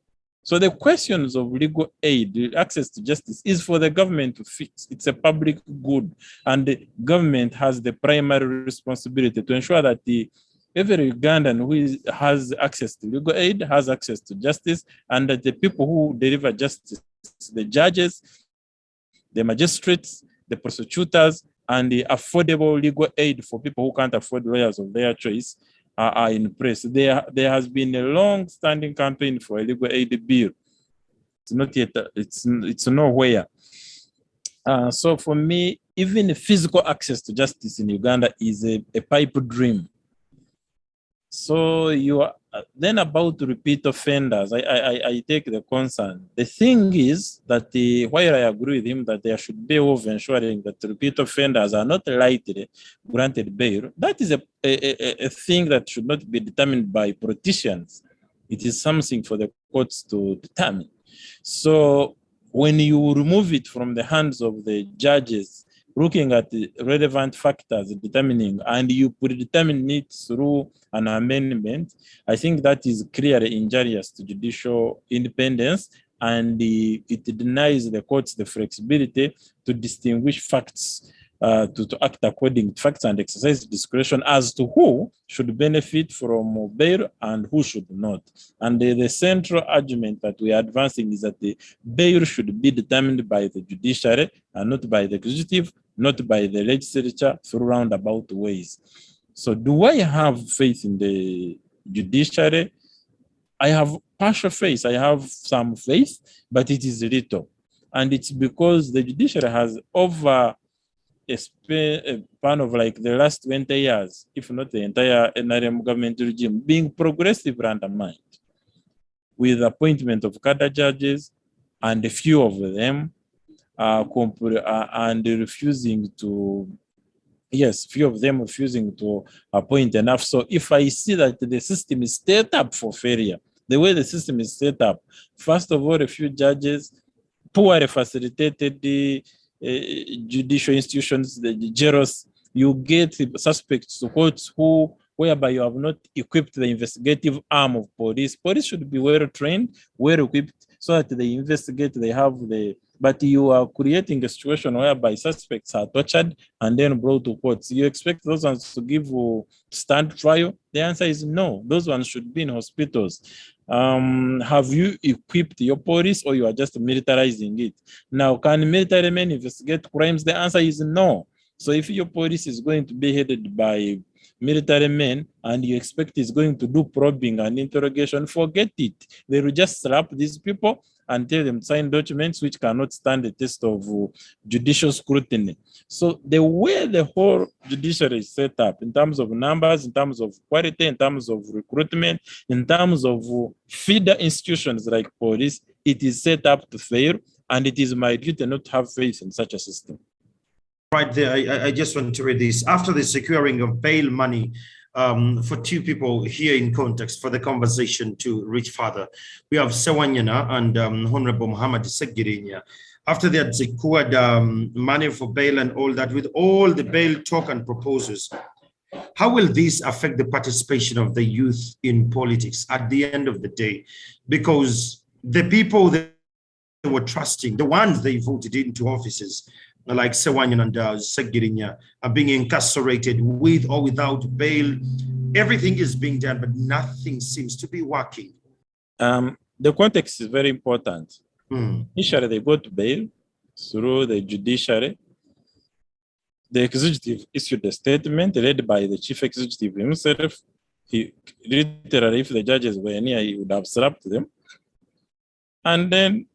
So the questions of legal aid, access to justice, is for the government to fix. It's a public good, and the government has the primary responsibility to ensure that every Ugandan who has access to legal aid has access to justice, and that the people who deliver justice, the judges, the magistrates, the prosecutors, and the affordable legal aid for people who can't afford lawyers of their choice are in place. There has been a long-standing campaign for a legal aid bill. It's not yet, it's nowhere. So for me, even physical access to justice in Uganda is a pipe dream. So you are then about repeat offenders. I take the concern. The thing is that while I agree with him that there should be a way of ensuring that repeat offenders are not lightly granted bail, that is a thing that should not be determined by politicians. It is something for the courts to determine. So when you remove it from the hands of the judges, looking at the relevant factors, determining, and you predetermine it through an amendment, I think that is clearly injurious to judicial independence, and it denies the courts the flexibility to distinguish facts, to act according to facts and exercise discretion as to who should benefit from bail and who should not. And the central argument that we are advancing is that the bail should be determined by the judiciary and not by the executive, not by the legislature through roundabout ways. So do I have faith in the judiciary? I have partial faith. I have some faith, but it is little. And it's because the judiciary has over a span of like the last 20 years, if not the entire NRM government regime, being progressively undermined with appointment of cadre judges, and a few of them and refusing to, few of them refusing to appoint enough. So if I see that the system is set up for failure, the way the system is set up, first of all, a few judges, poorly facilitated the judicial institutions, the JEROS, you get suspects to courts whereby you have not equipped the investigative arm of police. Police should be well trained, well equipped, so that they investigate, they have but you are creating a situation whereby suspects are tortured and then brought to courts. You expect those ones to give stand trial? The answer is no. Those ones should be in hospitals. Have you equipped your police, or you are just militarizing it? Now, can military men investigate crimes? The answer is no. So if your police is going to be headed by military men and you expect it's going to do probing and interrogation, forget it. They will just slap these people and tell them sign documents which cannot stand the test of judicial scrutiny. So the way the whole judiciary is set up in terms of numbers, in terms of quality, in terms of recruitment, in terms of feeder institutions like police, it is set up to fail, and it is my duty not to have faith in such a system. Right there, I just want to read this. After the securing of bail money for two people here in context for the conversation to reach further, we have Sewanyana and Honorable Muhammad Segirinya. After they had secured money for bail and all that, with all the bail talk and proposals, how will this affect the participation of the youth in politics at the end of the day? Because the people they were trusting, the ones they voted into offices, like Sewanyan and Segirinya, are being incarcerated with or without bail. Everything is being done, but nothing seems to be working. The context is very important. Initially, they got bail through the judiciary. The executive issued a statement led by the chief executive himself. He literally, if the judges were near, he would have slapped them. And then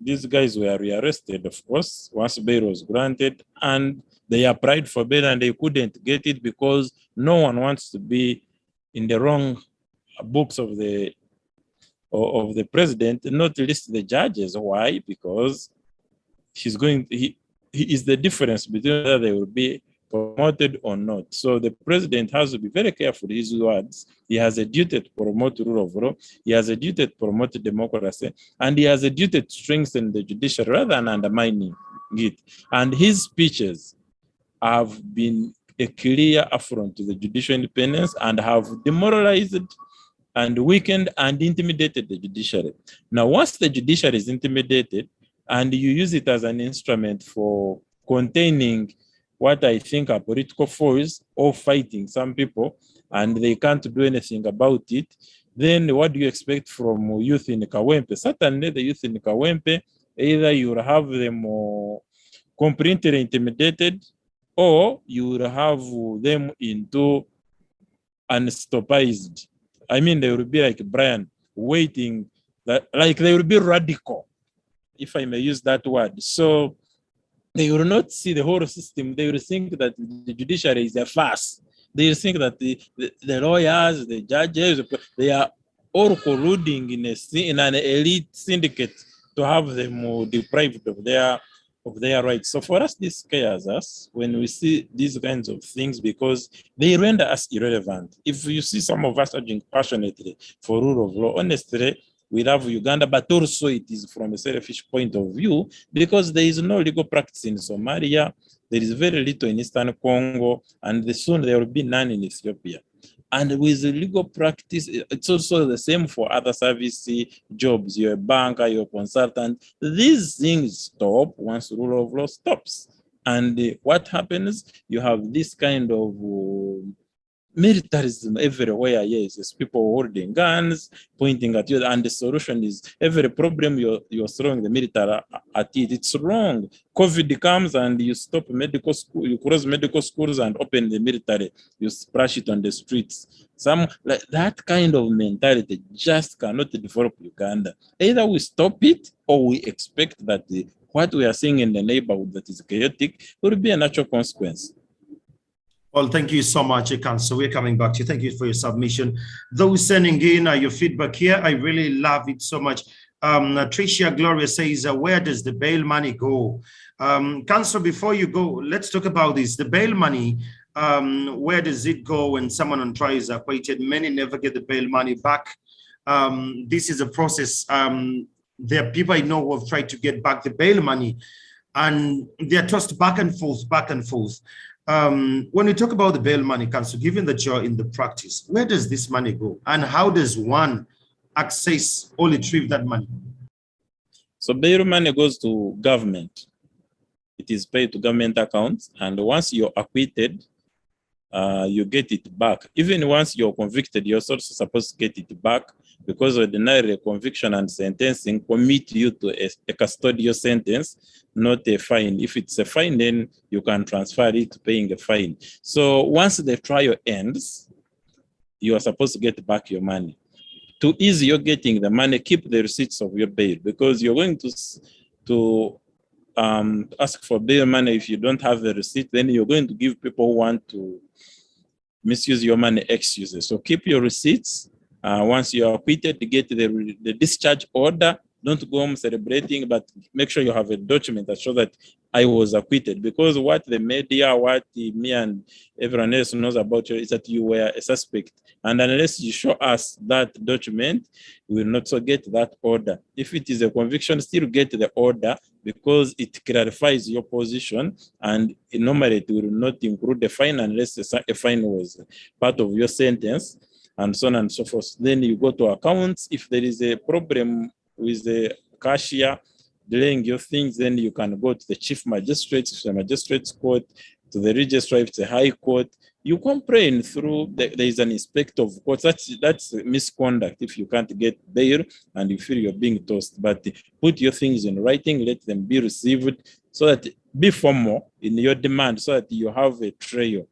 these guys were rearrested, of course, once bail was granted, and they applied for bail and they couldn't get it because no one wants to be in the wrong books of the president, not least the judges. Why? Because he is the difference between whether they will be promoted or not. So the president has to be very careful with his words. He has a duty to promote rule of law. He has a duty to promote democracy. And he has a duty to strengthen the judiciary rather than undermining it. And his speeches have been a clear affront to the judicial independence and have demoralized and weakened and intimidated the judiciary. Now, once the judiciary is intimidated and you use it as an instrument for containing what I think are political foes or fighting some people, and they can't do anything about it, then what do you expect from youth in Kawempe? Certainly the youth in Kawempe, either you'll have them completely intimidated, or you will have them into unstoppized. I mean, they will be like Brian, waiting, that like they will be radical, if I may use that word. So they will not see the whole system. They will think that the judiciary is a farce. They will think that the lawyers, the judges, they are all colluding in an elite syndicate to have them deprived of their rights. So for us, this scares us when we see these kinds of things, because they render us irrelevant. If you see some of us urging passionately for rule of law, honestly, we love Uganda, but also it is from a selfish point of view, because there is no legal practice in Somalia, there is very little in Eastern Congo, and soon there will be none in Ethiopia. And with the legal practice, it's also the same for other service jobs. You're a banker, you're a consultant. These things stop once rule of law stops. And what happens? You have this kind of militarism everywhere. Yes, it's people holding guns, pointing at you, and the solution is every problem you're throwing the military at it. It's wrong. COVID comes and you stop medical school, you close medical schools and open the military. You splash it on the streets. Some like that kind of mentality just cannot develop Uganda. Either we stop it, or we expect that what we are seeing in the neighborhood that is chaotic will be a natural consequence. Well, thank you so much, Councillor. We're coming back to you. Thank you for your submission. Those sending in your feedback here, I really love it so much. Tricia Gloria says, where does the bail money go? Councillor, before you go, let's talk about this. The bail money, where does it go when someone on trial is acquitted? Many never get the bail money back. This is a process. There are people I know who have tried to get back the bail money, and they're tossed back and forth, back and forth. When we talk about the bail money, Council, given that you're in the practice, where does this money go, and how does one access or retrieve that money? So bail money goes to government. It is paid to government accounts, and once you're acquitted, you get it back. Even once you're convicted, you're also supposed to get it back, because ordinary conviction and sentencing commit you to a custodial sentence, not a fine. If it's a fine, then you can transfer it to paying a fine. So once the trial ends, you are supposed to get back your money. To ease your getting the money, keep the receipts of your bail, because you're going to ask for bail money. If you don't have the receipt, then you're going to give people who want to misuse your money excuses. So keep your receipts. Once you are acquitted, to get the discharge order. Don't go home celebrating, but make sure you have a document that shows that I was acquitted. Because what the media, what me and everyone else knows about you is that you were a suspect. And unless you show us that document, we will not get that order. If it is a conviction, still get the order, because it clarifies your position, and normally it will not include the fine unless a fine was part of your sentence, and so on and so forth. Then you go to accounts. If there is a problem with the cashier delaying your things, then you can go to the chief magistrate, to the magistrate's court, to the registrar, if it's a high court. You complain through, there is an inspector of courts. That's misconduct if you can't get bail and you feel you're being tossed. But put your things in writing, let them be received, so that be formal in your demand, so that you have a trail.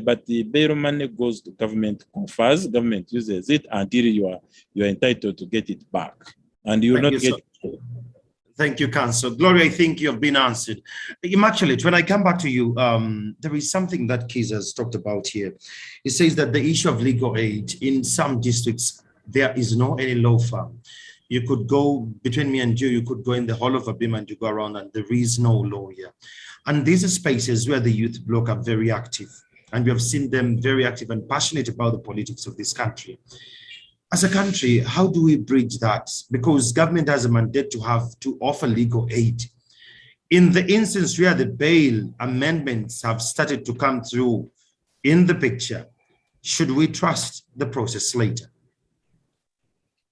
But the bail money goes to government confers, government uses it until you are entitled to get it back. And you will not get it. Thank you, Councillor. Gloria, I think you have been answered. Immaculate, when I come back to you, there is something that Kiiza has talked about here. He says that the issue of legal aid in some districts, there is no any law firm. You could go, between me and you could go in the whole of Abima and you go around and there is no lawyer. And these are spaces where the youth bloc are very active. And we have seen them very active and passionate about the politics of this country. As a country, how do we bridge that? Because government has a mandate to offer legal aid. In the instance where the bail amendments have started to come through in the picture, should we trust the process later?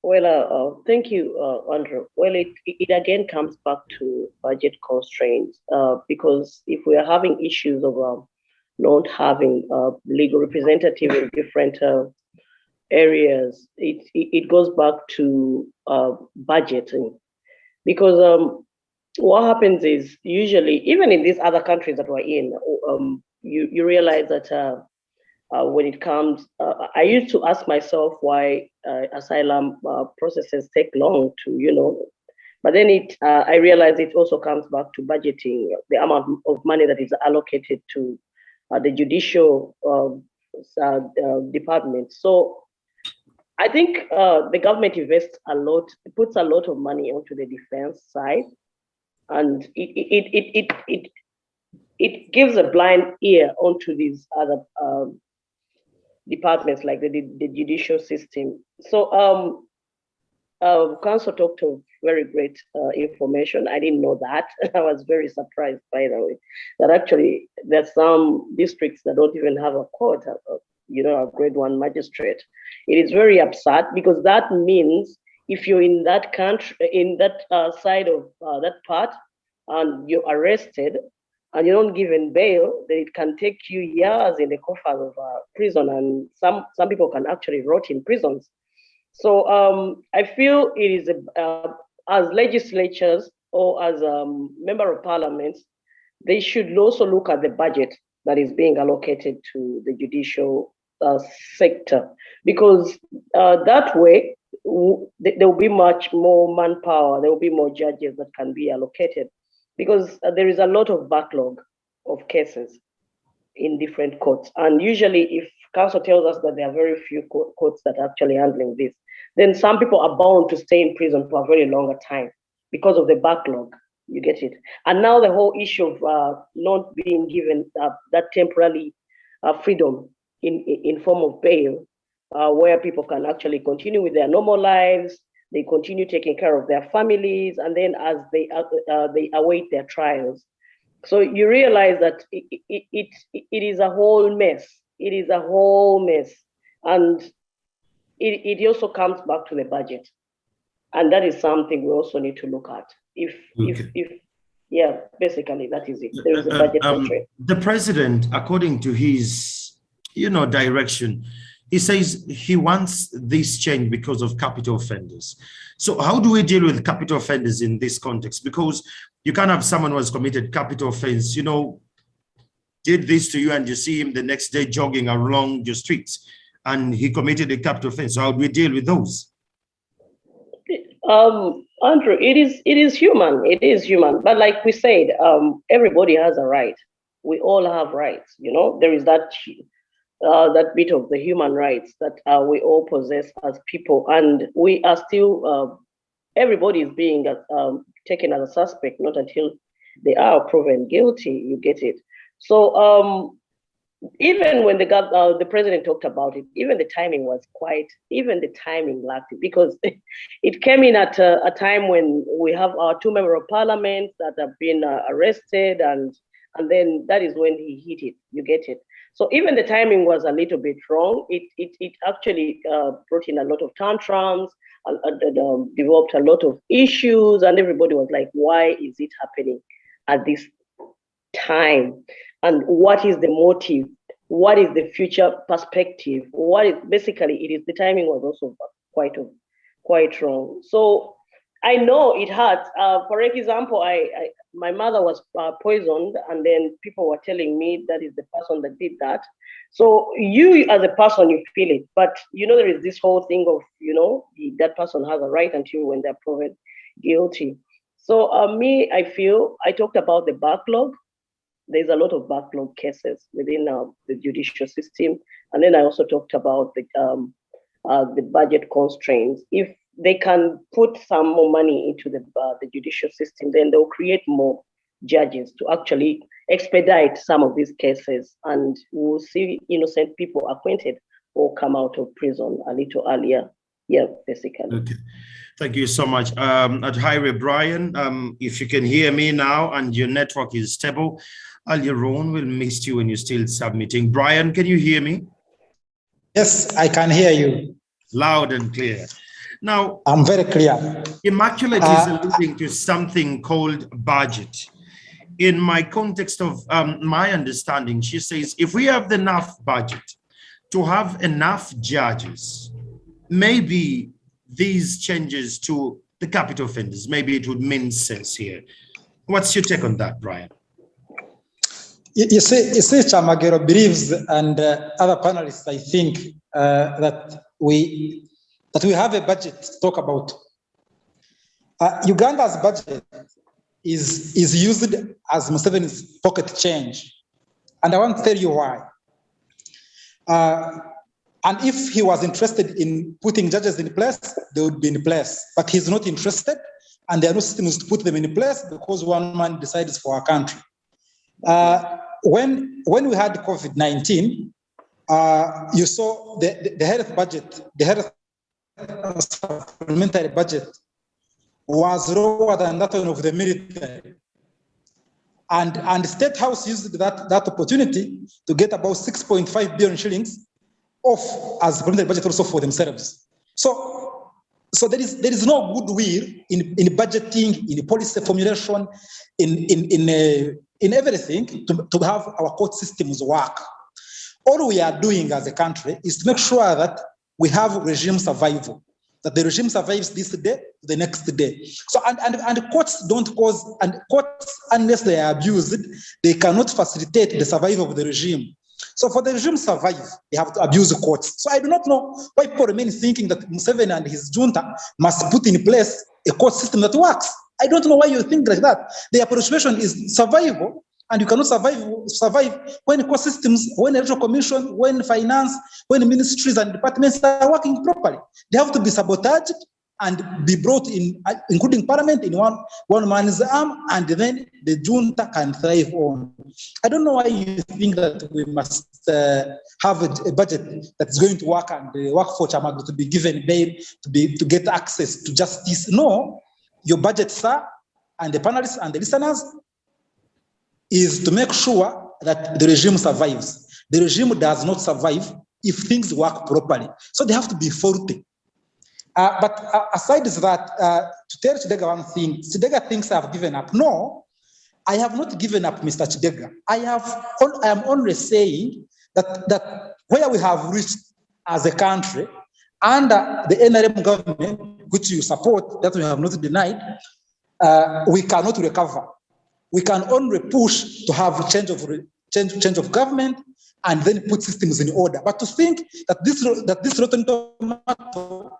Well, thank you, Andrew. Well, it again comes back to budget constraints, because if we are having issues of not having legal representative in different areas, it goes back to budgeting, because what happens is usually, even in these other countries that we're in, you realize that when it comes, I used to ask myself why asylum processes take long to, but then I realized it also comes back to budgeting, the amount of money that is allocated to the judicial department. So I think the government invests a lot, puts a lot of money onto the defense side, and it gives a blind ear onto these other departments like the judicial system. So Council talked of very great information. I didn't know that. I was very surprised, by the way, that actually there's some districts that don't even have a court, a grade 1 magistrate. It is very absurd, because that means if you're in that country, in that side of that part, and you're arrested and you don't give in bail, then it can take you years in the coffers of prison, and some people can actually rot in prisons. So I feel it is as legislatures or as member of parliament, they should also look at the budget that is being allocated to the judicial sector, because that way there will be much more manpower, there will be more judges that can be allocated, because there is a lot of backlog of cases in different courts. And usually if council tells us that there are very few courts that are actually handling this, then some people are bound to stay in prison for a very longer time because of the backlog. You get it? And now the whole issue of not being given that temporary freedom in form of bail, where people can actually continue with their normal lives, they continue taking care of their families, and then as they await their trials. So you realize that it is a whole mess. It is a whole mess. And it also comes back to the budget. And that is something we also need to look at. Yeah, basically that is it. There is a budget constraint. The president, according to his, direction, he says he wants this change because of capital offenders. So how do we deal with capital offenders in this context? Because you can't have someone who has committed capital offense, did this to you, and you see him the next day jogging along your streets, and he committed a capital offense. So how do we deal with those? Andrew, it is human. It is human. But like we said, everybody has a right. We all have rights. There is that bit of the human rights that we all possess as people, and we are still. Everybody is being taken as a suspect, not until they are proven guilty. You get it? So even when the president talked about it, even the timing lacked it, because it came in at a time when we have our 2 members of parliament that have been arrested, and then that is when he hit it. You get it? So even the timing was a little bit wrong. It actually brought in a lot of tantrums, developed a lot of issues, and everybody was like, why is it happening at this time? And what is the motive? What is the future perspective? Basically, it is the timing was also quite wrong. So I know it hurts. For example, my mother was poisoned, and then people were telling me that is the person that did that. So you as a person, you feel it, but there is this whole thing of that person has a right until when they're proven guilty. So me, I feel I talked about the backlog. There's a lot of backlog cases within the judicial system, and then I also talked about the budget constraints. If they can put some more money into the judicial system, then they'll create more judges to actually expedite some of these cases, and we'll see innocent people acquitted or come out of prison a little earlier. Yeah, basically. Okay. Thank you so much. Atuheire Brian, if you can hear me now and your network is stable, Eron will miss you when you're still submitting. Brian, can you hear me? Yes, I can hear you. Loud and clear. Now, I'm very clear. Immaculate is alluding to something called budget. In my context of my understanding, she says, if we have enough budget to have enough judges, maybe these changes to the capital offenders, maybe it would make sense here. What's your take on that, Brian? You see, Kyamagero believes, and other panelists, I think, that we have a budget to talk about. Uganda's budget is used as Museveni's pocket change, and I want to tell you why. And if he was interested in putting judges in place, they would be in place. But he's not interested, and there are no systems to put them in place because one man decides for our country. When we had COVID-19, you saw the health budget, the health supplementary budget was lower than that of the military. And the State House used that opportunity to get about 6.5 billion shillings off as supplementary budget also for themselves. So there is no goodwill in budgeting, in policy formulation, in everything to have our court systems work. All we are doing as a country is to make sure that we have regime survival, that the regime survives this day, the next day. So and courts don't cause, and courts, unless they are abused, they cannot facilitate the survival of the regime. So for the regime to survive, they have to abuse the courts. So I do not know why people remain thinking that Museveni and his junta must put in place a court system that works. I don't know why you think like that. The approximation is survival, and you cannot survive when court systems, when electoral commission, when finance, when ministries and departments are working properly. They have to be sabotaged and be brought in, including parliament, in one man's arm, and then the junta can thrive on. I don't know why you think that we must have a budget that's going to work and work for Kyamagero to be given bail, to get access to justice. No, your budget, sir, and the panelists and the listeners, is to make sure that the regime survives. The regime does not survive if things work properly. So they have to be faulty. But aside that, to tell Kidega one thing, Kidega thinks I have given up. No, I have not given up, Mr. Kidega. I am only saying that where we have reached as a country, under the NRM government, which you support, that we have not denied, we cannot recover. We can only push to have change of government and then put systems in order. But to think that this rotten tomato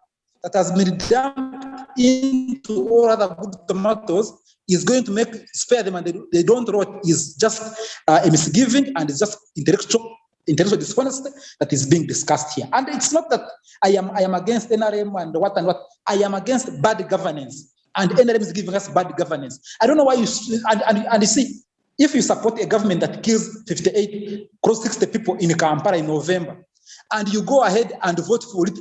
that has been dumped into all other good tomatoes is going to spare them and they don't rot is just a misgiving, and it's just intellectual dishonesty that is being discussed here. And it's not that I am against NRM and what. I am against bad governance. And NRM is giving us bad governance. I don't know why you see, if you support a government that kills 58, close 60 people in Kampala in November, and you go ahead and vote for it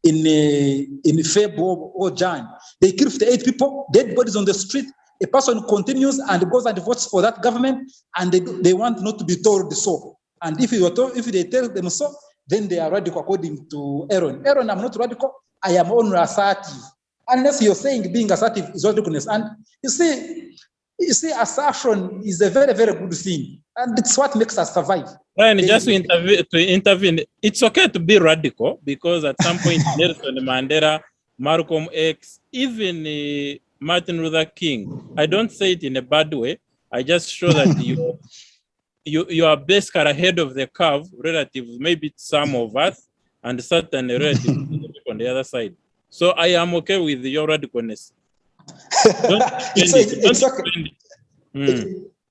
in February or Jan, they kill 58 people, dead bodies on the street. A person continues and goes and votes for that government, and they want not to be told so. And if they tell them so, then they are radical, according to Eron. Eron, I'm not radical. I am only assertive. Unless you're saying being assertive is radicalness. And you see, assertion is a very, very good thing. And it's what makes us survive. Brian, just to intervene, it's okay to be radical, because at some point, Nelson Mandela, Malcolm X, even Martin Luther King, I don't say it in a bad way. I just show that you are basically ahead of the curve relative, maybe some of us, and certain relatives on the other side. So I am okay with your radicalness.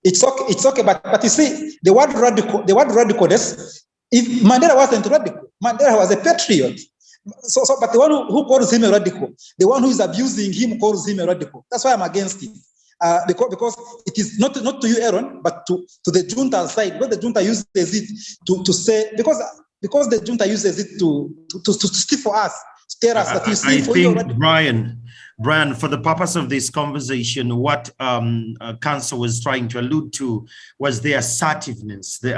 It's okay, but you see, the word radicalness, if Mandela wasn't radical, Mandela was a patriot. So but the one who calls him a radical, the one who is abusing him calls him a radical. That's why I'm against it. Because it is not to you, Eron, but to the junta side. Because the junta uses it to say, because the junta uses it to steal for us. Tell us that you see. I think, Brian, for the purpose of this conversation, what Council was trying to allude to was the assertiveness, the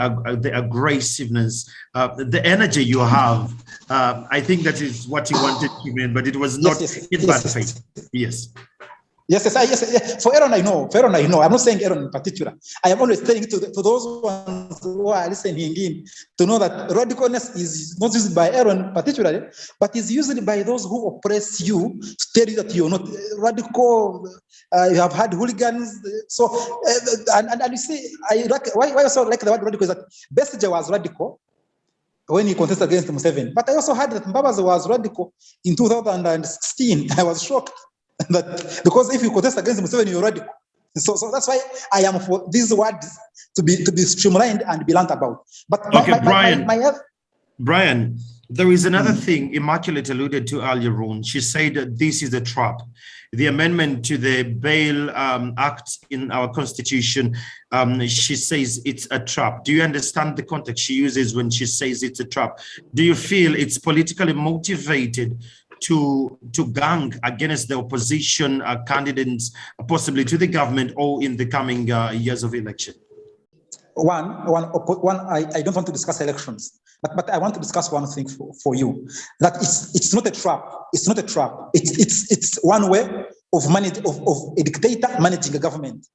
aggressiveness, the energy you have. I think that is what you wanted to mean, but it was not in bad faith. Yes. Yes. For Eron, I know. I'm not saying Eron in particular. I am always telling to those ones who are listening in to know that radicalness is not used by Eron particularly, but is used by those who oppress you to tell you that you're not radical. You have had hooligans. So, and you see, why I also like the word radical is that Besigye was radical when he contested against Museveni. But I also heard that Mbabazi was radical in 2016. I was shocked. That because if you contest against Museveni, you're radical. So that's why I am for these words to be streamlined and be learned about. But Brian, there is another thing Immaculate alluded to earlier on. She said that this is a trap. The amendment to the Bail Act in our constitution, she says it's a trap. Do you understand the context she uses when she says it's a trap? Do you feel it's politically motivated to gang against the opposition candidates, possibly to the government or in the coming years of election? I don't want to discuss elections, but I want to discuss one thing for you. That it's not a trap. It's not a trap. It's one way of a dictator managing a government.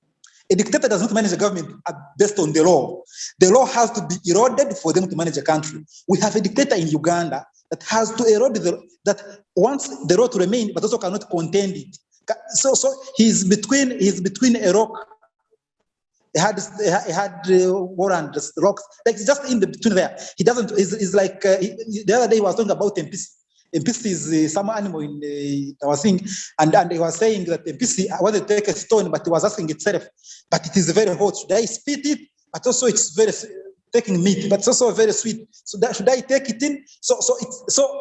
A dictator does not manage a government based on the law. The law has to be eroded for them to manage a country. We have a dictator in Uganda that has to erode that wants the law to remain, but also cannot contend it. So he's between a rock. He had war and rocks, like just in between there. He doesn't. He's like the other day he was talking about MPC. MPC is some animal in our thing, and he was saying that MPC wanted to take a stone, but he was asking itself, but it is very hot. Should I spit it? But also it's very taking meat, but it's also very sweet. So should I take it in? So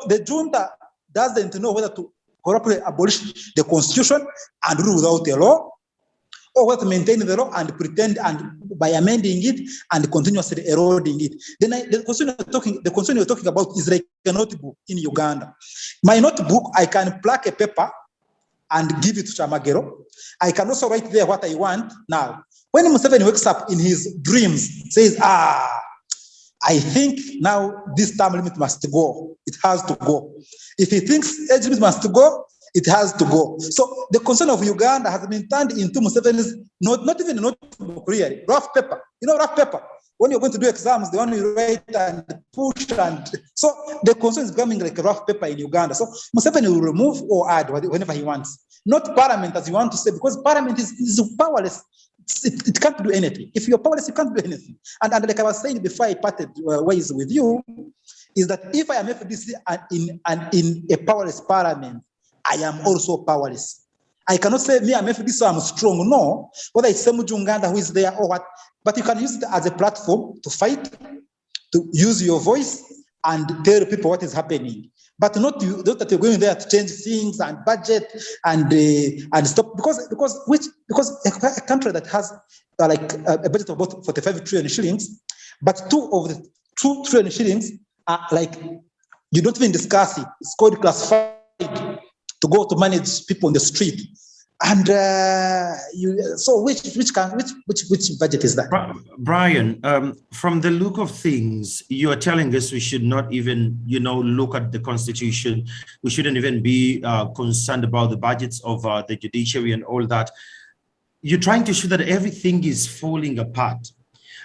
the junta doesn't know whether to correctly abolish the constitution and rule without a law, or whether to maintain the law and pretend and by amending it and continuously eroding it. Then the concern you're talking about is like a notebook in Uganda. My notebook, I can pluck a paper and give it to Kyamagero. I can also write there what I want now. When Museveni wakes up in his dreams, says, I think now this term limit must go. It has to go. If he thinks age limit must go, it has to go. So the concern of Uganda has been turned into Museveni's, not even a notebook really, rough paper. You know, rough paper. When you're going to do exams, the one you write and push, and so the concern is becoming like a rough paper in Uganda. So Museveni will remove or add whenever he wants. Not parliament, as you want to say, because parliament is powerless. It can't do anything. If you're powerless, you can't do anything. And like I was saying before I parted ways with you, is that if I am FDC in a powerless parliament, I am also powerless. I cannot say me, I'm FDC, so I'm strong. No, whether it's Semujunganda who is there or what, but you can use it as a platform to fight, to use your voice and tell people what is happening. But not that you're going there to change things and budget and stop because a country that has like a budget of about 45 trillion shillings, but 2 of the 2 trillion shillings are like you don't even discuss it. It's called classified to go to manage people on the street. And so which budget is that? Brian, from the look of things, you are telling us we should not even, look at the constitution. We shouldn't even be concerned about the budgets of the judiciary and all that. You're trying to show that everything is falling apart.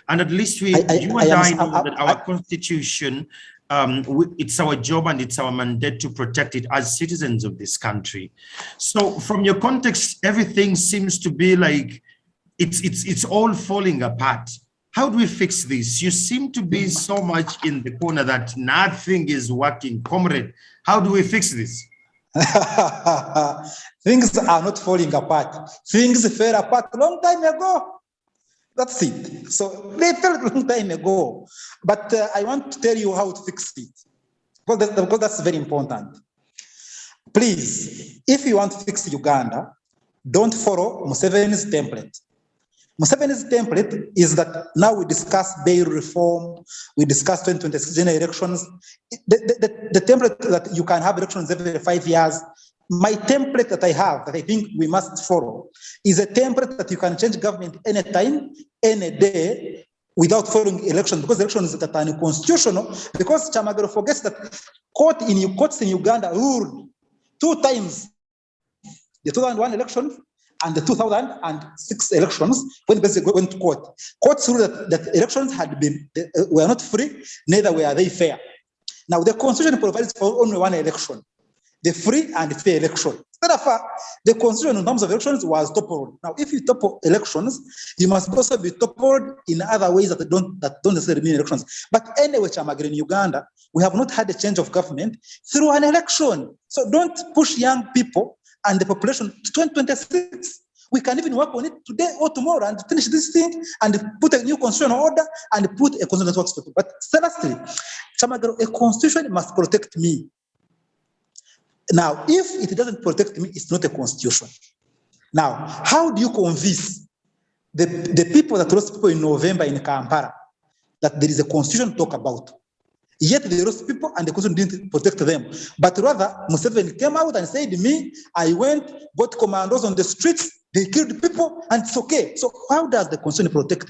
And at least you and I know that our constitution, it's our job and it's our mandate to protect it as citizens of this country. So from your context, everything seems to be like it's all falling apart. How do we fix this? You seem to be so much in the corner that nothing is working. Comrade, how do we fix this? Things are not falling apart. Things fell apart a long time ago. That's it. So they fell a long time ago. But I want to tell you how to fix it. Because that's very important. Please, if you want to fix Uganda, don't follow Museveni's template. Museveni's template is that now we discuss bail reform, we discuss 2026 general elections. The template that you can have elections every 5 years. My template that I have, that I think we must follow, is a template that you can change government anytime, any day, without following elections, because elections that are unconstitutional, because Kyamagero forgets that courts in Uganda ruled 2 times, the 2001 election and the 2006 elections, when basically went to court. Courts ruled that elections were not free, neither were they fair. Now, the Constitution provides for only one election, the free and fair election. Therefore, the Constitution in terms of elections was toppled. Now, if you topple elections, you must also be toppled in other ways that don't necessarily mean elections. But anyway, Kyamagero, in Uganda, we have not had a change of government through an election. So don't push young people and the population to 2026. We can even work on it today or tomorrow and finish this thing and put a new constitutional order and put a constitution that works for people. But seriously, Kyamagero, a constitution must protect me. Now, if it doesn't protect me, it's not a constitution. Now, how do you convince the people that lost people in November in Kampala that there is a constitution to talk about? Yet they lost people and the constitution didn't protect them. But rather, Museveni came out and said, I went, got commandos on the streets, they killed people, and it's okay. So how does the constitution protect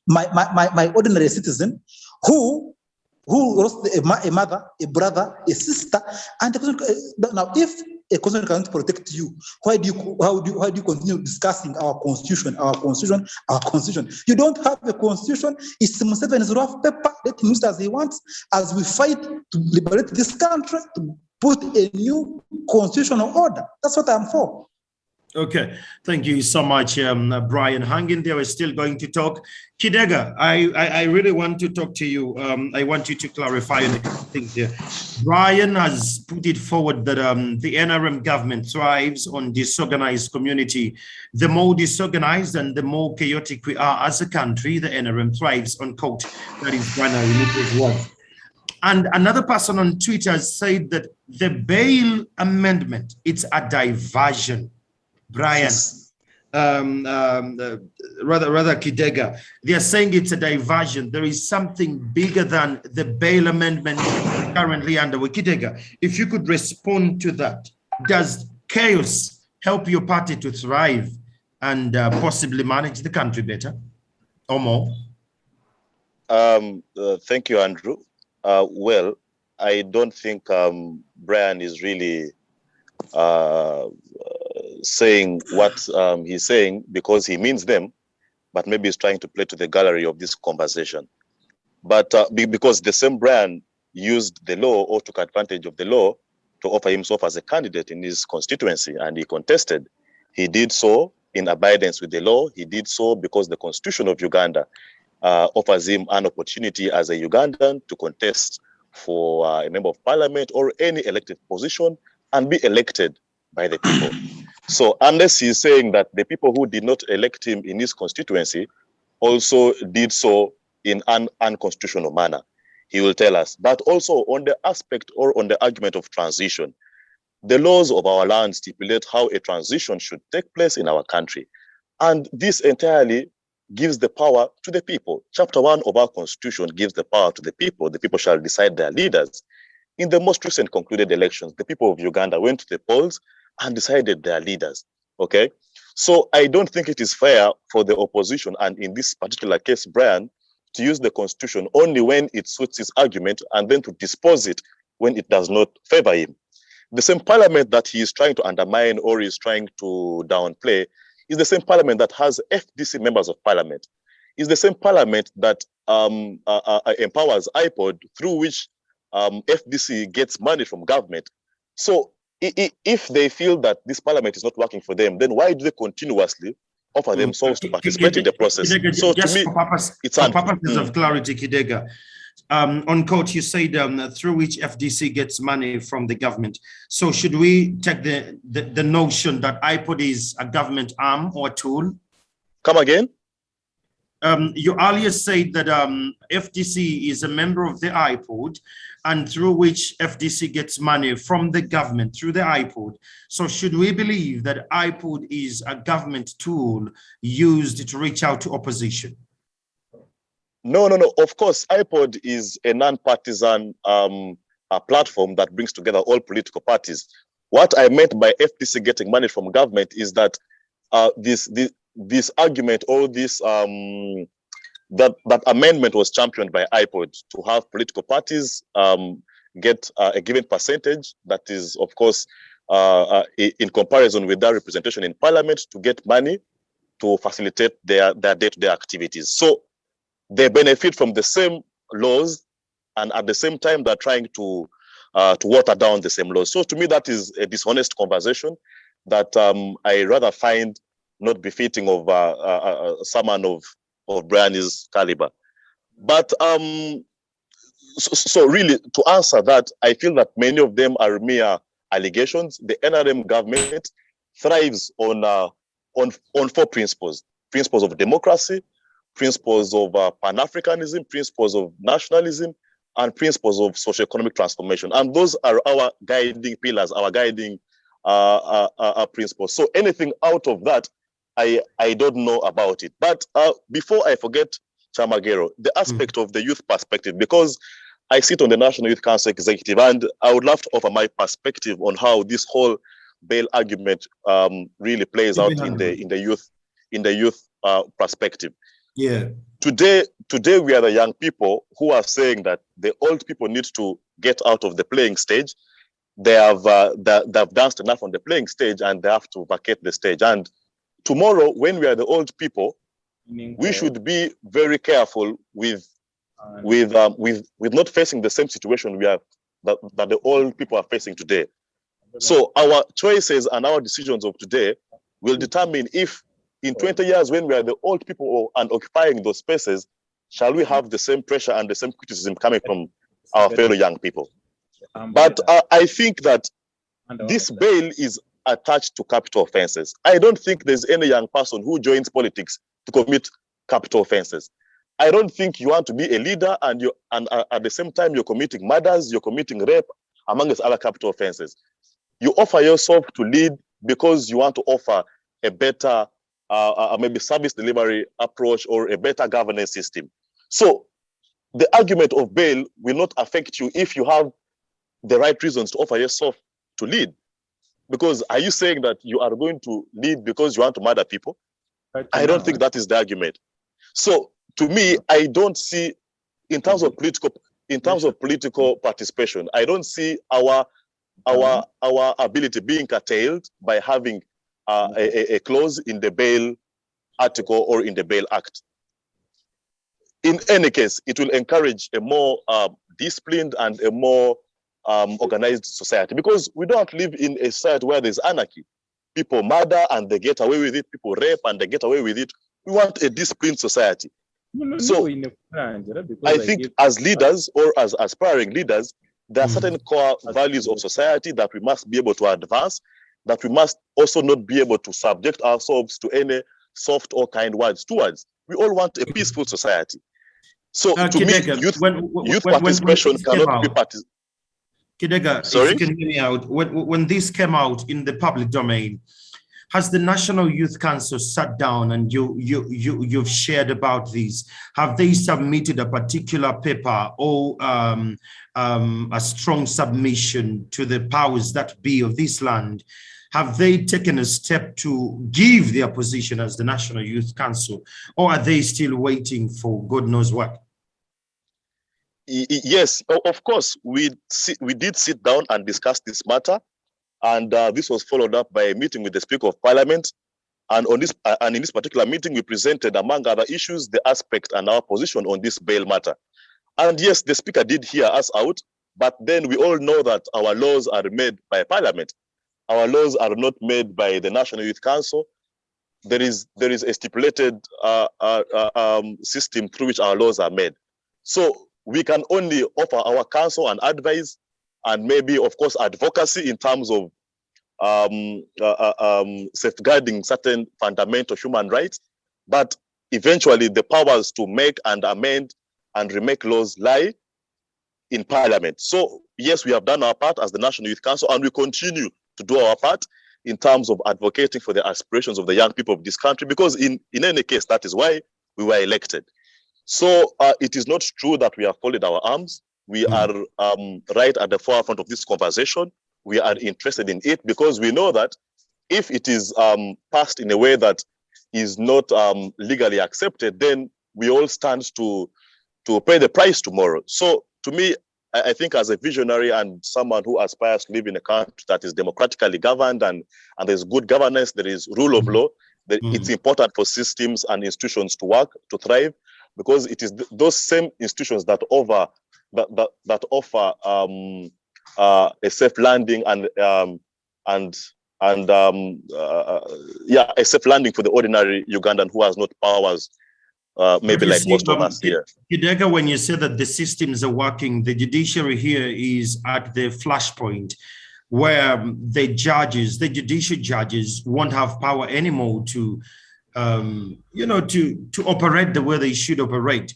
my ordinary citizen who lost a mother, a brother, a sister, and now if a constitution cannot protect you, why do you continue discussing our constitution? You don't have a constitution. It's Museveni's rough paper. Let him use it as he wants. As we fight to liberate this country, to put a new constitutional order. That's what I'm for. Okay, thank you so much, Brian. Hang in there, we're still going to talk. Kidega, I really want to talk to you. I want you to clarify a couple things here. Brian has put it forward that the NRM government thrives on disorganized community. The more disorganized and the more chaotic we are as a country, the NRM thrives on quote. That is Brian Arinitwe's words. And another person on Twitter said that the bail amendment, it's a diversion. Brian, rather Kidega, they are saying it's a diversion. There is something bigger than the bail amendment currently under Kidega. If you could respond to that, does chaos help your party to thrive and possibly manage the country better or more? Thank you, Andrew. Well, I don't think Brian is really saying what he's saying because he means them, but maybe he's trying to play to the gallery of this conversation. But because the same Brian used the law or took advantage of the law to offer himself as a candidate in his constituency and he contested, he did so in abidance with the law. He did so because the Constitution of Uganda offers him an opportunity as a Ugandan to contest for a member of parliament or any elected position and be elected by the people. So unless he's saying that the people who did not elect him in his constituency also did so in an unconstitutional manner, he will tell us. But also on the aspect or on the argument of transition, the laws of our land stipulate how a transition should take place in our country. And this entirely gives the power to the people. Chapter 1 of our constitution gives the power to the people. The people shall decide their leaders. In the most recent concluded elections, the people of Uganda went to the polls and decided their leaders, okay? So I don't think it is fair for the opposition, and in this particular case, Brian, to use the constitution only when it suits his argument and then to dispose it when it does not favor him. The same parliament that he is trying to undermine or is trying to downplay is the same parliament that has FDC members of parliament. Is the same parliament that empowers IPOD, through which FDC gets money from government. So if they feel that this parliament is not working for them, then why do they continuously offer themselves to participate in the process? Kidega, so just to me, it's for purposes of clarity, Kidega, on court, you said through which FDC gets money from the government. So should we take the notion that IPOD is a government arm or tool? Come again? You earlier said that FDC is a member of the IPOD and through which FDC gets money from the government through the IPOD. So should we believe that IPOD is a government tool used to reach out to opposition? No. Of course, IPOD is a non-partisan platform that brings together all political parties. What I meant by FDC getting money from government is that this argument or this that amendment was championed by IPOD to have political parties get a given percentage that is, of course, in comparison with their representation in parliament to get money to facilitate their day-to-day activities. So they benefit from the same laws, and at the same time, they're trying to water down the same laws. So to me, that is a dishonest conversation that I rather find not befitting of someone of Brian's caliber. But so really, to answer that, I feel that many of them are mere allegations. The NRM government thrives on four principles: principles of democracy, principles of Pan-Africanism, principles of nationalism, and principles of socio-economic transformation. And those are our guiding pillars, our guiding principles. So anything out of that, I don't know about it. But before I forget, Kyamagero, the aspect of the youth perspective, because I sit on the National Youth Council Executive, and I would love to offer my perspective on how this whole bail argument really plays out in the youth perspective. Yeah. Today we are the young people who are saying that the old people need to get out of the playing stage. They've danced enough on the playing stage, and they have to vacate the stage. And tomorrow, when we are the old people, we should be very careful with not facing the same situation that the old people are facing today. So our choices and our decisions of today will determine if in 20 years, when we are the old people and occupying those spaces, shall we have the same pressure and the same criticism coming from our fellow young people? But I think that this bail is attached to capital offenses. I don't think there's any young person who joins politics to commit capital offenses. I don't think you want to be a leader and at the same time you're committing murders, you're committing rape, amongst other capital offenses. You offer yourself to lead because you want to offer a better maybe service delivery approach or a better governance system. So the argument of bail will not affect you if you have the right reasons to offer yourself to lead. Because are you saying that you are going to lead because you want to murder people? I don't think that is the argument. So to me, I don't see, in terms of political participation, I don't see our ability being curtailed by having a clause in the bail article or in the bail act. In any case, it will encourage a more disciplined and a more organized society, because we don't live in a society where there's anarchy. People murder and they get away with it. People rape and they get away with it. We want a disciplined society. So I think as leaders or as aspiring leaders, there are certain core values of society that we must be able to advance, that we must also not be able to subject ourselves to any soft or kind words towards. We all want a peaceful society. So to Kidega, me, youth participation cannot be participated. Kidega, Sorry? if you can hear me out, when this came out in the public domain, has the National Youth Council sat down and you've shared about this? Have they submitted a particular paper or a strong submission to the powers that be of this land? Have they taken a step to give their position as the National Youth Council, or are they still waiting for God knows what? Yes, of course, we did sit down and discuss this matter, and this was followed up by a meeting with the Speaker of Parliament. And in this particular meeting, we presented, among other issues, the aspect and our position on this bail matter. And yes, the Speaker did hear us out, but then we all know that our laws are made by Parliament. Our laws are not made by the National Youth Council. There is a stipulated system through which our laws are made. So we can only offer our counsel and advice, and maybe, of course, advocacy in terms of safeguarding certain fundamental human rights. But eventually, the powers to make and amend and remake laws lie in Parliament. So yes, we have done our part as the National Youth Council, and we continue to do our part in terms of advocating for the aspirations of the young people of this country, because in any case, that is why we were elected. So it is not true that we have folded our arms. We are right at the forefront of this conversation. We are interested in it because we know that if it is passed in a way that is not legally accepted, then we all stand to pay the price tomorrow. So to me, I think as a visionary and someone who aspires to live in a country that is democratically governed and there's good governance, there is rule of law, that it's important for systems and institutions to work, to thrive, because it is those same institutions that offer a safe landing and a safe landing for the ordinary Ugandan who has not powers, maybe like most of us here. Kidega, when you say that the systems are working, the judiciary here is at the flashpoint where the judges, the judicial judges, won't have power anymore to, to operate the way they should operate.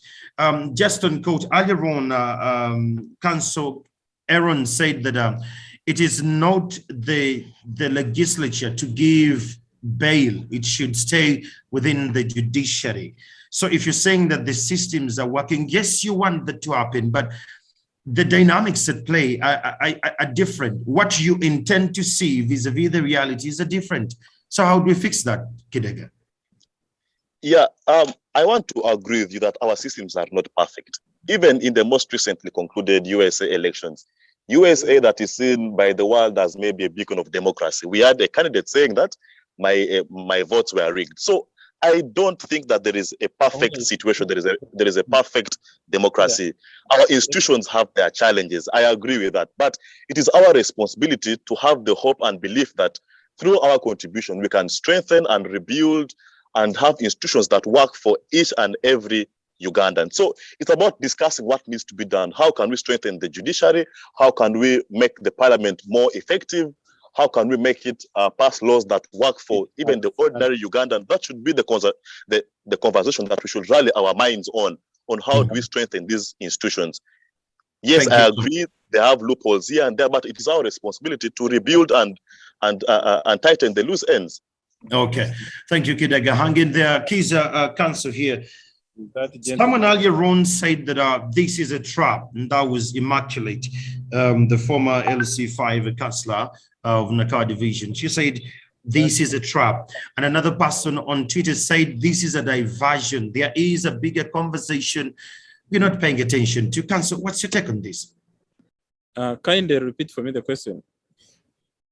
Just on quote, earlier on, Councillor Eron said that it is not the legislature to give bail; it should stay within the judiciary. So if you're saying that the systems are working, yes, you want that to happen, but the dynamics at play are different. What you intend to see vis-a-vis the realities are different. So how do we fix that, Kidega? Yeah, I want to agree with you that our systems are not perfect. Even in the most recently concluded USA elections, USA that is seen by the world as maybe a beacon of democracy, we had a candidate saying that my votes were rigged. So I don't think that there is a perfect situation. There is a perfect democracy. Yeah. Our institutions have their challenges. I agree with that. But it is our responsibility to have the hope and belief that through our contribution, we can strengthen and rebuild and have institutions that work for each and every Ugandan. So it's about discussing what needs to be done. How can we strengthen the judiciary? How can we make the parliament more effective? How can we make it pass laws that work for even the ordinary Ugandan? That should be the conversation that we should rally our minds on how do we strengthen these institutions. Yes, I agree, they have loopholes here and there, but it is our responsibility to rebuild and tighten the loose ends. Okay, thank you, Kidega. Hang in there. Kiiza, Councillor here. Someone earlier on said that this is a trap, and that was Immaculate, the former LC5 councillor of Nakawa division. She said, this is a trap. And another person on Twitter said, this is a diversion. There is a bigger conversation we're not paying attention to. Councillor, what's your take on this? Kindly repeat for me the question.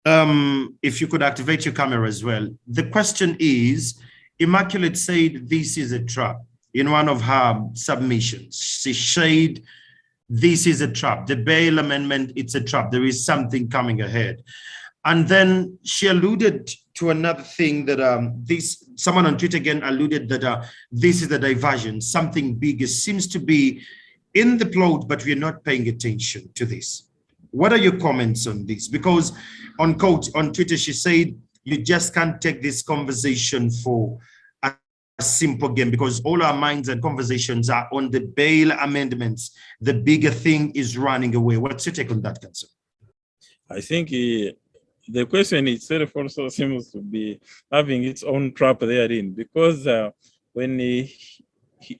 If you could activate your camera as well. The question is, Immaculate said this is a trap in one of her submissions. She said this is a trap. The bail amendment, it's a trap. There is something coming ahead. And then she alluded to another thing that someone on Twitter again alluded that this is a diversion. Something bigger seems to be in the plot, but we're not paying attention to this. What are your comments on this? Because on Twitter, she said, you just can't take this conversation for a simple game because all our minds and conversations are on the bail amendments. The bigger thing is running away. What's your take on that, Councillor? I think the question itself also seems to be having its own trap therein, because when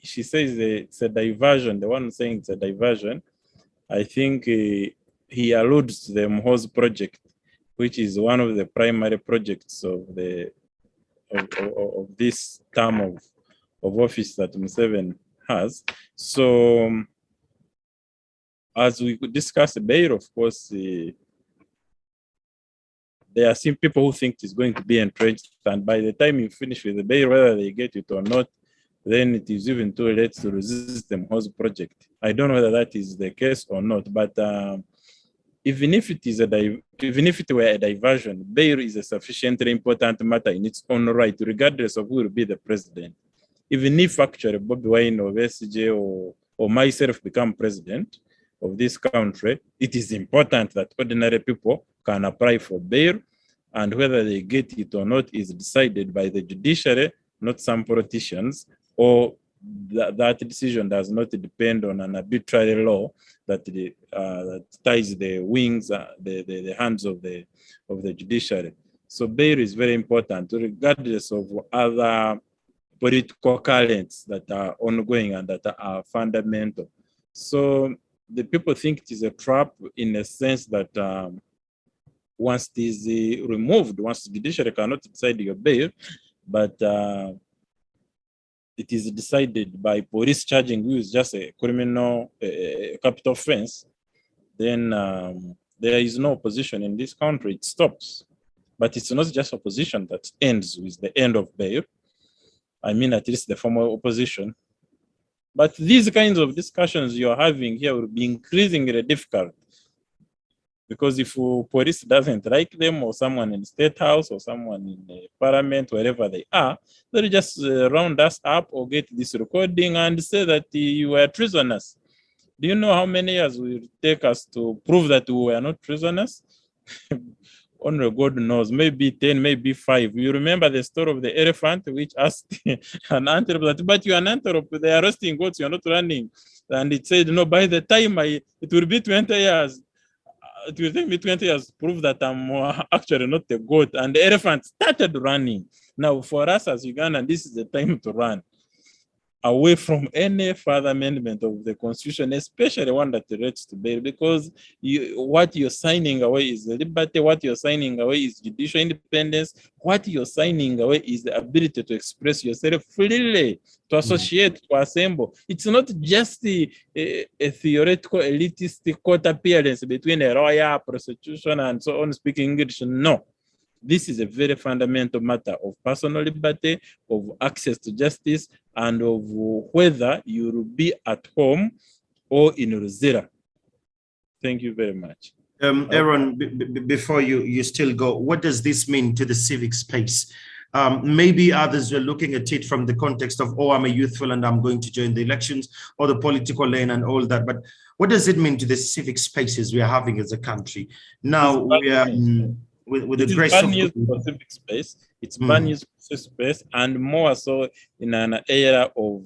she says it's a diversion, the one saying it's a diversion, I think he alludes to the MHOS project, which is one of the primary projects of this term of office that Museveni has. So, as we could discuss the bail, of course, there are some people who think it's going to be entrenched, and by the time you finish with the bail, whether they get it or not, then it is even too late to resist the MHOS project. I don't know whether that is the case or not, but even if it were a diversion, bail is a sufficiently important matter in its own right, regardless of who will be the president. Even if actually Bobi Wine or SJ or myself become president of this country, it is important that ordinary people can apply for bail, and whether they get it or not is decided by the judiciary, not some politicians, or that decision does not depend on an arbitrary law that ties the wings, the hands of the judiciary. So bail is very important, regardless of other political currents that are ongoing and that are fundamental. So the people think it is a trap in a sense that once it is removed, once the judiciary cannot decide your bail, but it is decided by police charging you is just a criminal capital offense, then there is no opposition in this country, it stops. But it's not just opposition that ends with the end of bail. I mean, at least the formal opposition. But these kinds of discussions you're having here will be increasingly difficult. Because if police doesn't like them, or someone in the State House, or someone in the Parliament, wherever they are, they'll just round us up or get this recording and say that you were prisoners. Do you know how many years it will take us to prove that we were not prisoners? Only God knows, maybe 10, maybe 5. You remember the story of the elephant which asked an antelope, but you're an antelope, they are roasting goats, you're not running. And it said, no, by the time it will be 20 years. It will take me 20 years to prove that I'm actually not a goat. And the elephant started running. Now, for us as Uganda, this is the time to run away from any further amendment of the Constitution, especially one that relates to bail, because what you're signing away is liberty, what you're signing away is judicial independence, what you're signing away is the ability to express yourself freely, to associate, to assemble. It's not just a theoretical elitist court appearance between a lawyer, prosecution, and so on speaking English. No. This is a very fundamental matter of personal liberty, of access to justice, and of whether you will be at home or in Ruzira. Thank you very much. Eron, before you still go, what does this mean to the civic space? Maybe others were looking at it from the context of, oh, I'm a youthful and I'm going to join the elections, or the political lane and all that. But what does it mean to the civic spaces we are having as a country? Now we are... with the grace of for civic space, it's bad news for civic space, and more so in an era of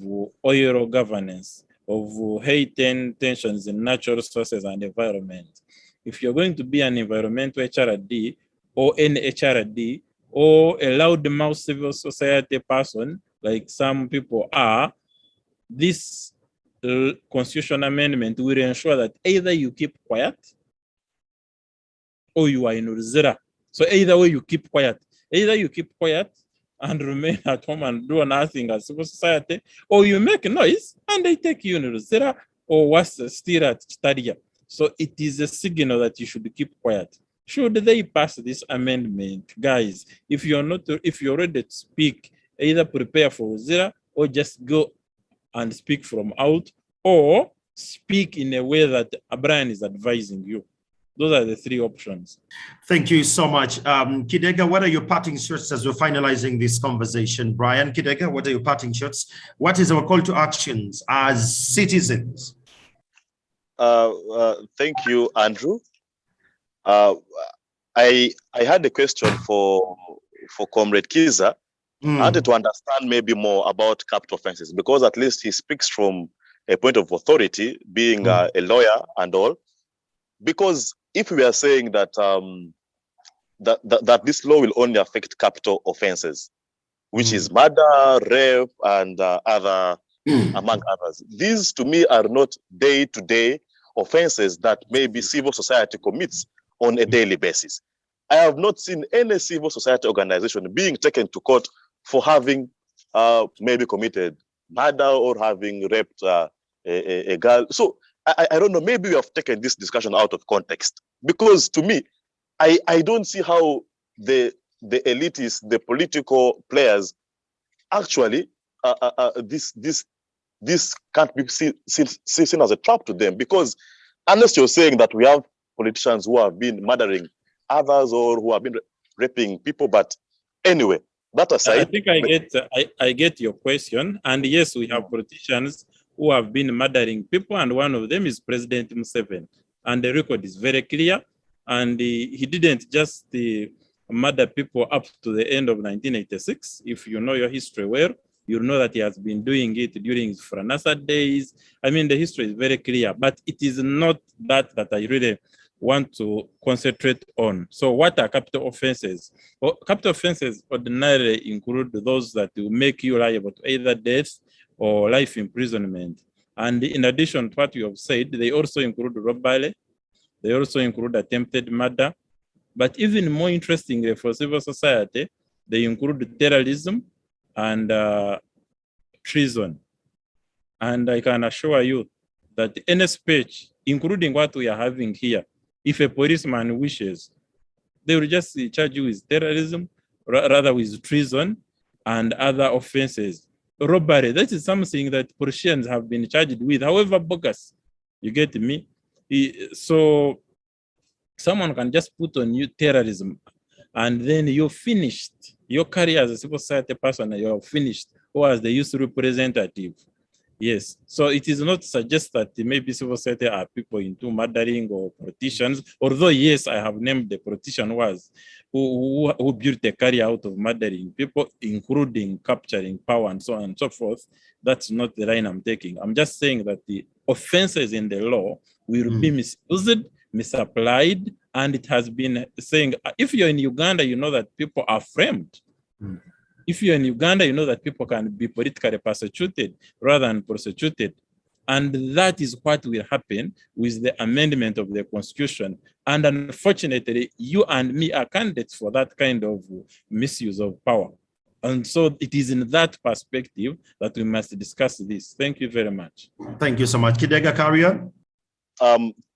oil governance, of heightened tensions in natural resources and environment. If you're going to be an environmental HRD or any HRD or a loudmouth civil society person, like some people are, this constitutional amendment will ensure that either you keep quiet or you are in Ruzira. So either way, you keep quiet. Either you keep quiet and remain at home and do nothing as civil society, or you make noise and they take you in Ruzira or worse still at Stadia. So it is a signal that you should keep quiet. Should they pass this amendment, guys, if you're ready to speak, either prepare for Ruzira or just go and speak from out, or speak in a way that Brian is advising you. Those are the 3 options. Thank you so much. Kidega, what are your parting shots as we're finalizing this conversation? Brian, Kidega, what are your parting shots? What is our call to actions as citizens? Thank you, Andrew. I had a question for Comrade Kiiza. I wanted to understand maybe more about capital offenses, because at least he speaks from a point of authority, being a lawyer and all. Because if we are saying that that this law will only affect capital offenses, which is murder, rape, and other, among others, these to me are not day-to-day offenses that maybe civil society commits on a daily basis. I have not seen any civil society organization being taken to court for having maybe committed murder or having raped a girl. So I don't know, maybe we have taken this discussion out of context, because to me, I don't see how the elitists, the political players, actually, this can't be seen as a trap to them, because unless you're saying that we have politicians who have been murdering others or who have been raping people, but anyway, that aside. I think I get your question, and yes, we have politicians who have been murdering people, and one of them is President Museveni. And the record is very clear, and he didn't just murder people up to the end of 1986. If you know your history well, you know that he has been doing it during his Franasa days. I mean, the history is very clear, but it is not that I really want to concentrate on. So what are capital offenses? Well, capital offenses ordinarily include those that will make you liable to either death or life imprisonment. And in addition to what you have said, they also include robbery, they also include attempted murder, but even more interestingly for civil society, they include terrorism and treason. And I can assure you that any speech including what we are having here. If a policeman wishes, they will just charge you with terrorism, rather with treason and other offenses. Robbery, that is something that Persians have been charged with, however bogus. You get me? So someone can just put on you terrorism, and then you're finished. Your career as a civil society person, you're finished, or as the youth representative. Yes, so it is not to suggest that maybe civil society are people into murdering or politicians, although yes, I have named the politician who built a career out of murdering people, including capturing power and so on and so forth. That's not the line I'm taking. I'm just saying that the offenses in the law will be misused, misapplied, and it has been saying, if you're in Uganda, you know that people are framed. If you're in Uganda, you know that people can be politically persecuted rather than prosecuted. And that is what will happen with the amendment of the Constitution. And unfortunately, you and me are candidates for that kind of misuse of power. And so it is in that perspective that we must discuss this. Thank you very much. Thank you so much. Kidega, carry on.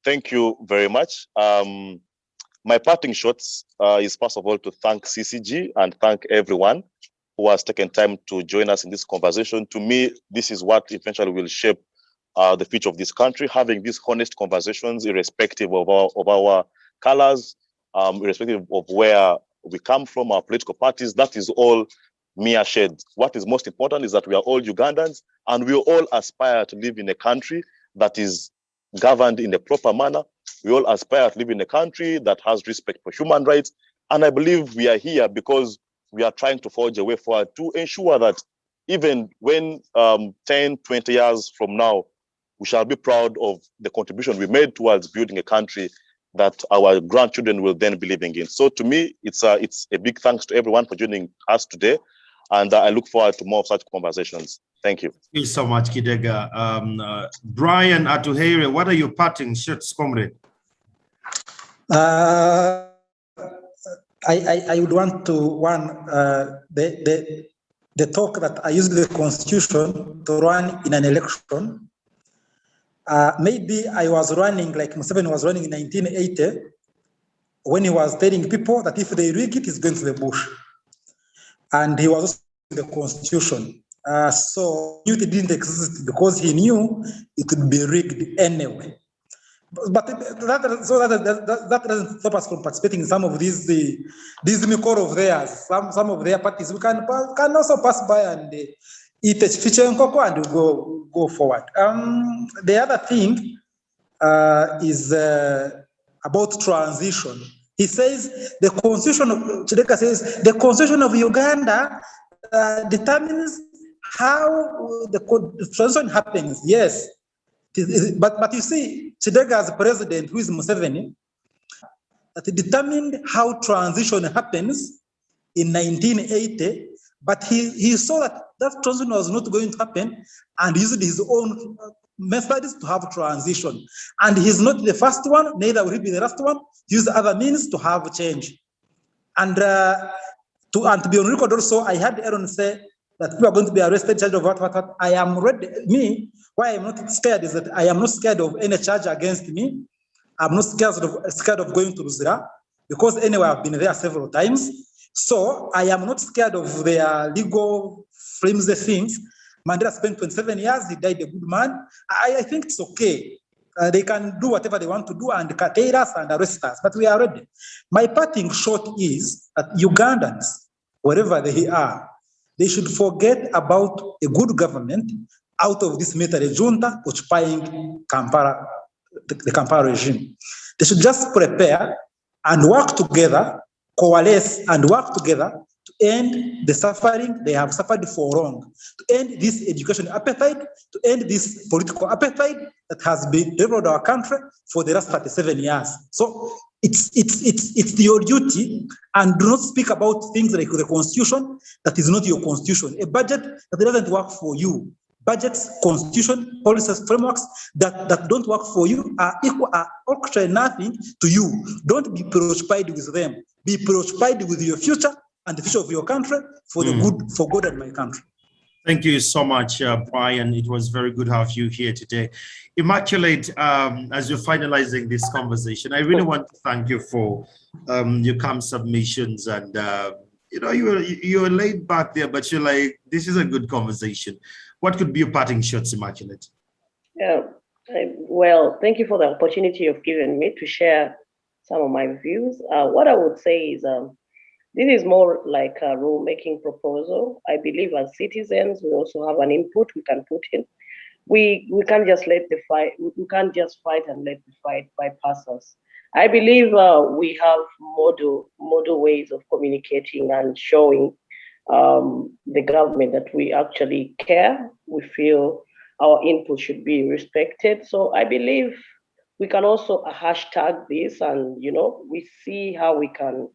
Thank you very much. My parting shots is first of all to thank CCG and thank everyone who has taken time to join us in this conversation. To me, this is what eventually will shape the future of this country, having these honest conversations, irrespective of our colors, irrespective of where we come from, our political parties. That is all mere shade. What is most important is that we are all Ugandans, and we all aspire to live in a country that is governed in a proper manner. We all aspire to live in a country that has respect for human rights. And I believe we are here because we are trying to forge a way forward to ensure that even when 10, 20 years from now, we shall be proud of the contribution we made towards building a country that our grandchildren will then be living in. So to me, it's a big thanks to everyone for joining us today. And I look forward to more of such conversations. Thank you. Thank you so much, Kidega. Brian Atuheire, what are your parting shots, comrade? I would want to the talk that I used the Constitution to run in an election. Maybe I was running like Museveni was running in 1980 when he was telling people that if they rig it, he's going to the bush. And he was also in the Constitution. So it didn't exist because he knew it would be rigged anyway. But that doesn't stop us from participating in some of these mikor of theirs, some of their parties. We can also pass by and eat a feature and cocoa and go forward. The other thing is about transition. He says the Constitution of Kidega says the Constitution of Uganda determines how the transition happens. Yes. But you see, Kidega as president, who is Museveni, that determined how transition happens in 1980, but he saw that transition was not going to happen and used his own methods to have transition. And he's not the first one, neither will he be the last one. He used other means to have change. And to be on record also, I had Eron say that people are going to be arrested, charged of what. I am ready. Why I'm not scared is that I am not scared of any charge against me. I'm not scared of going to Luzira because anyway, I've been there several times. So I am not scared of their legal flimsy things. Mandela spent 27 years, he died a good man. I think it's okay. They can do whatever they want to do and curtail us and arrest us, but we are ready. My parting shot is that Ugandans, wherever they are, they should forget about a good government out of this military junta occupying Kampala, the Kampala regime. They should just prepare and work together, coalesce and work together to end the suffering they have suffered for long, to end this education appetite, to end this political appetite that has been developed our country for the last 37 years. So it's your duty, and do not speak about things like the Constitution that is not your Constitution, a budget that doesn't work for you. Budgets, constitution, policies, frameworks that don't work for you are actually nothing to you. Don't be preoccupied with them. Be preoccupied with your future and the future of your country for the good, for God and my country. Thank you so much, Brian. It was very good to have you here today. Immaculate, as you're finalizing this conversation, I really want to thank you for your calm submissions, and you know, you're laid back there, but you're like, this is a good conversation. What could be your parting shots, Immaculate? Yeah, well, thank you for the opportunity you've given me to share some of my views. What I would say is this is more like a rule-making proposal. I believe as citizens, we also have an input we can put in. We can't just let the fight, we can't just fight and let the fight bypass us. I believe we have model ways of communicating and showing the government that we actually care. We feel our input should be respected. So I believe we can also hashtag this, and you know, we see how we can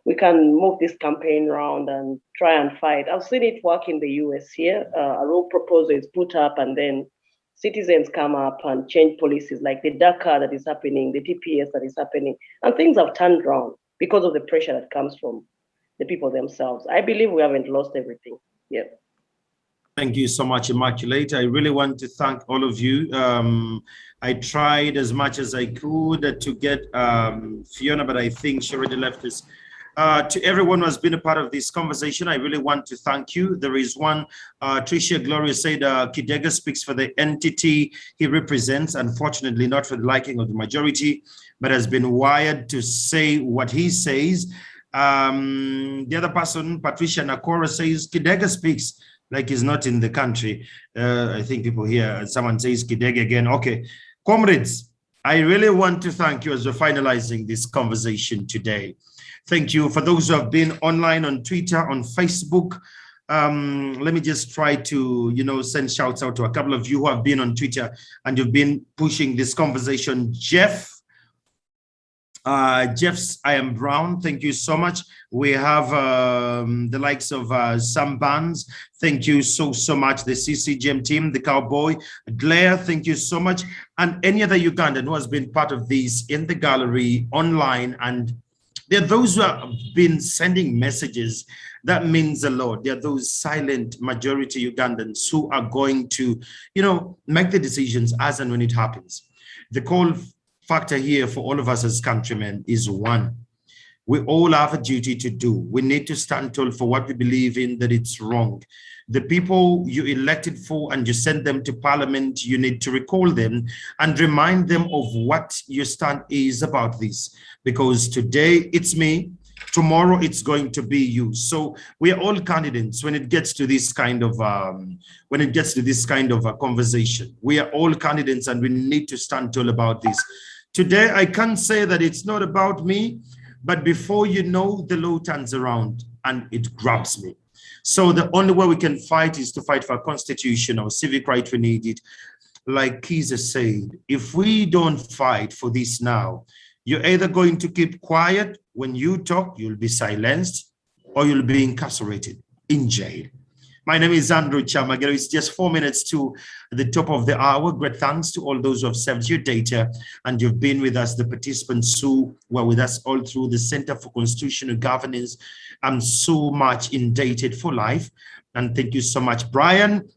move this campaign around and try and fight. I've seen it work in the US here. A rule proposal is put up, and then citizens come up and change policies, like the DACA that is happening, the TPS that is happening, and things have turned around because of the pressure that comes from the people themselves. I believe we haven't lost everything. Yeah. Thank you so much, Immaculate. I really want to thank all of you. I tried as much as I could to get Fiona, but I think she already left us. To everyone who has been a part of this conversation, I really want to thank you. There is one, Tricia Gloria said, Kidega speaks for the entity he represents, unfortunately not for the liking of the majority, but has been wired to say what he says. The other person, Patricia Nakora, says, Kidega speaks like he's not in the country. I think people hear someone says Kidega again. Okay, comrades, I really want to thank you as we're finalizing this conversation today. Thank you for those who have been online on Twitter, on Facebook. Let me just try to, you know, send shouts out to a couple of you who have been on Twitter and you've been pushing this conversation. Jeff's I Am Brown, thank you so much. We have the likes of Sam Barnes, thank you so much. The CCGM team, the Cowboy, Blair, thank you so much. And any other Ugandan who has been part of this in the gallery, online, and there are those who have been sending messages. That means a lot. There are those silent majority Ugandans who are going to, you know, make the decisions as and when it happens. The call factor here for all of us as countrymen is one. We all have a duty to do. We need to stand tall for what we believe in, that it's wrong. The people you elected for and you sent them to parliament, you need to recall them and remind them of what your stand is about this. Because today it's me, tomorrow it's going to be you. So we are all candidates when it gets to this kind of conversation. We are all candidates and we need to stand tall about this. Today I can't say that it's not about me, but before you know, the law turns around and it grabs me. So the only way we can fight is to fight for a constitution or civic right we need it. Like Kiiza said, if we don't fight for this now, you're either going to keep quiet. When you talk, you'll be silenced, or you'll be incarcerated in jail. My name is Kyamagero. It's just 4 minutes to the top of the hour. Great thanks to all those who have served your data and you've been with us, the participants who were with us all through the Center for Constitutional Governance. I'm so much indebted for life. And thank you so much, Brian.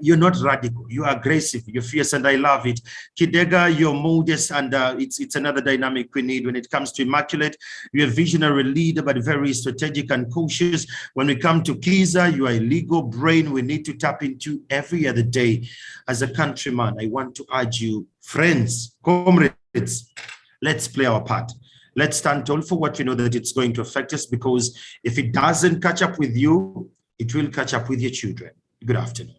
You're not radical, you're aggressive, you're fierce, and I love it. Kidega, you're modest, and it's another dynamic we need when it comes to Immaculate. You're a visionary leader, but very strategic and cautious. When we come to Kiiza, you are a legal brain we need to tap into every other day. As a countryman, I want to urge you, friends, comrades, let's play our part. Let's stand tall for what we know that it's going to affect us, because if it doesn't catch up with you, it will catch up with your children. Good afternoon.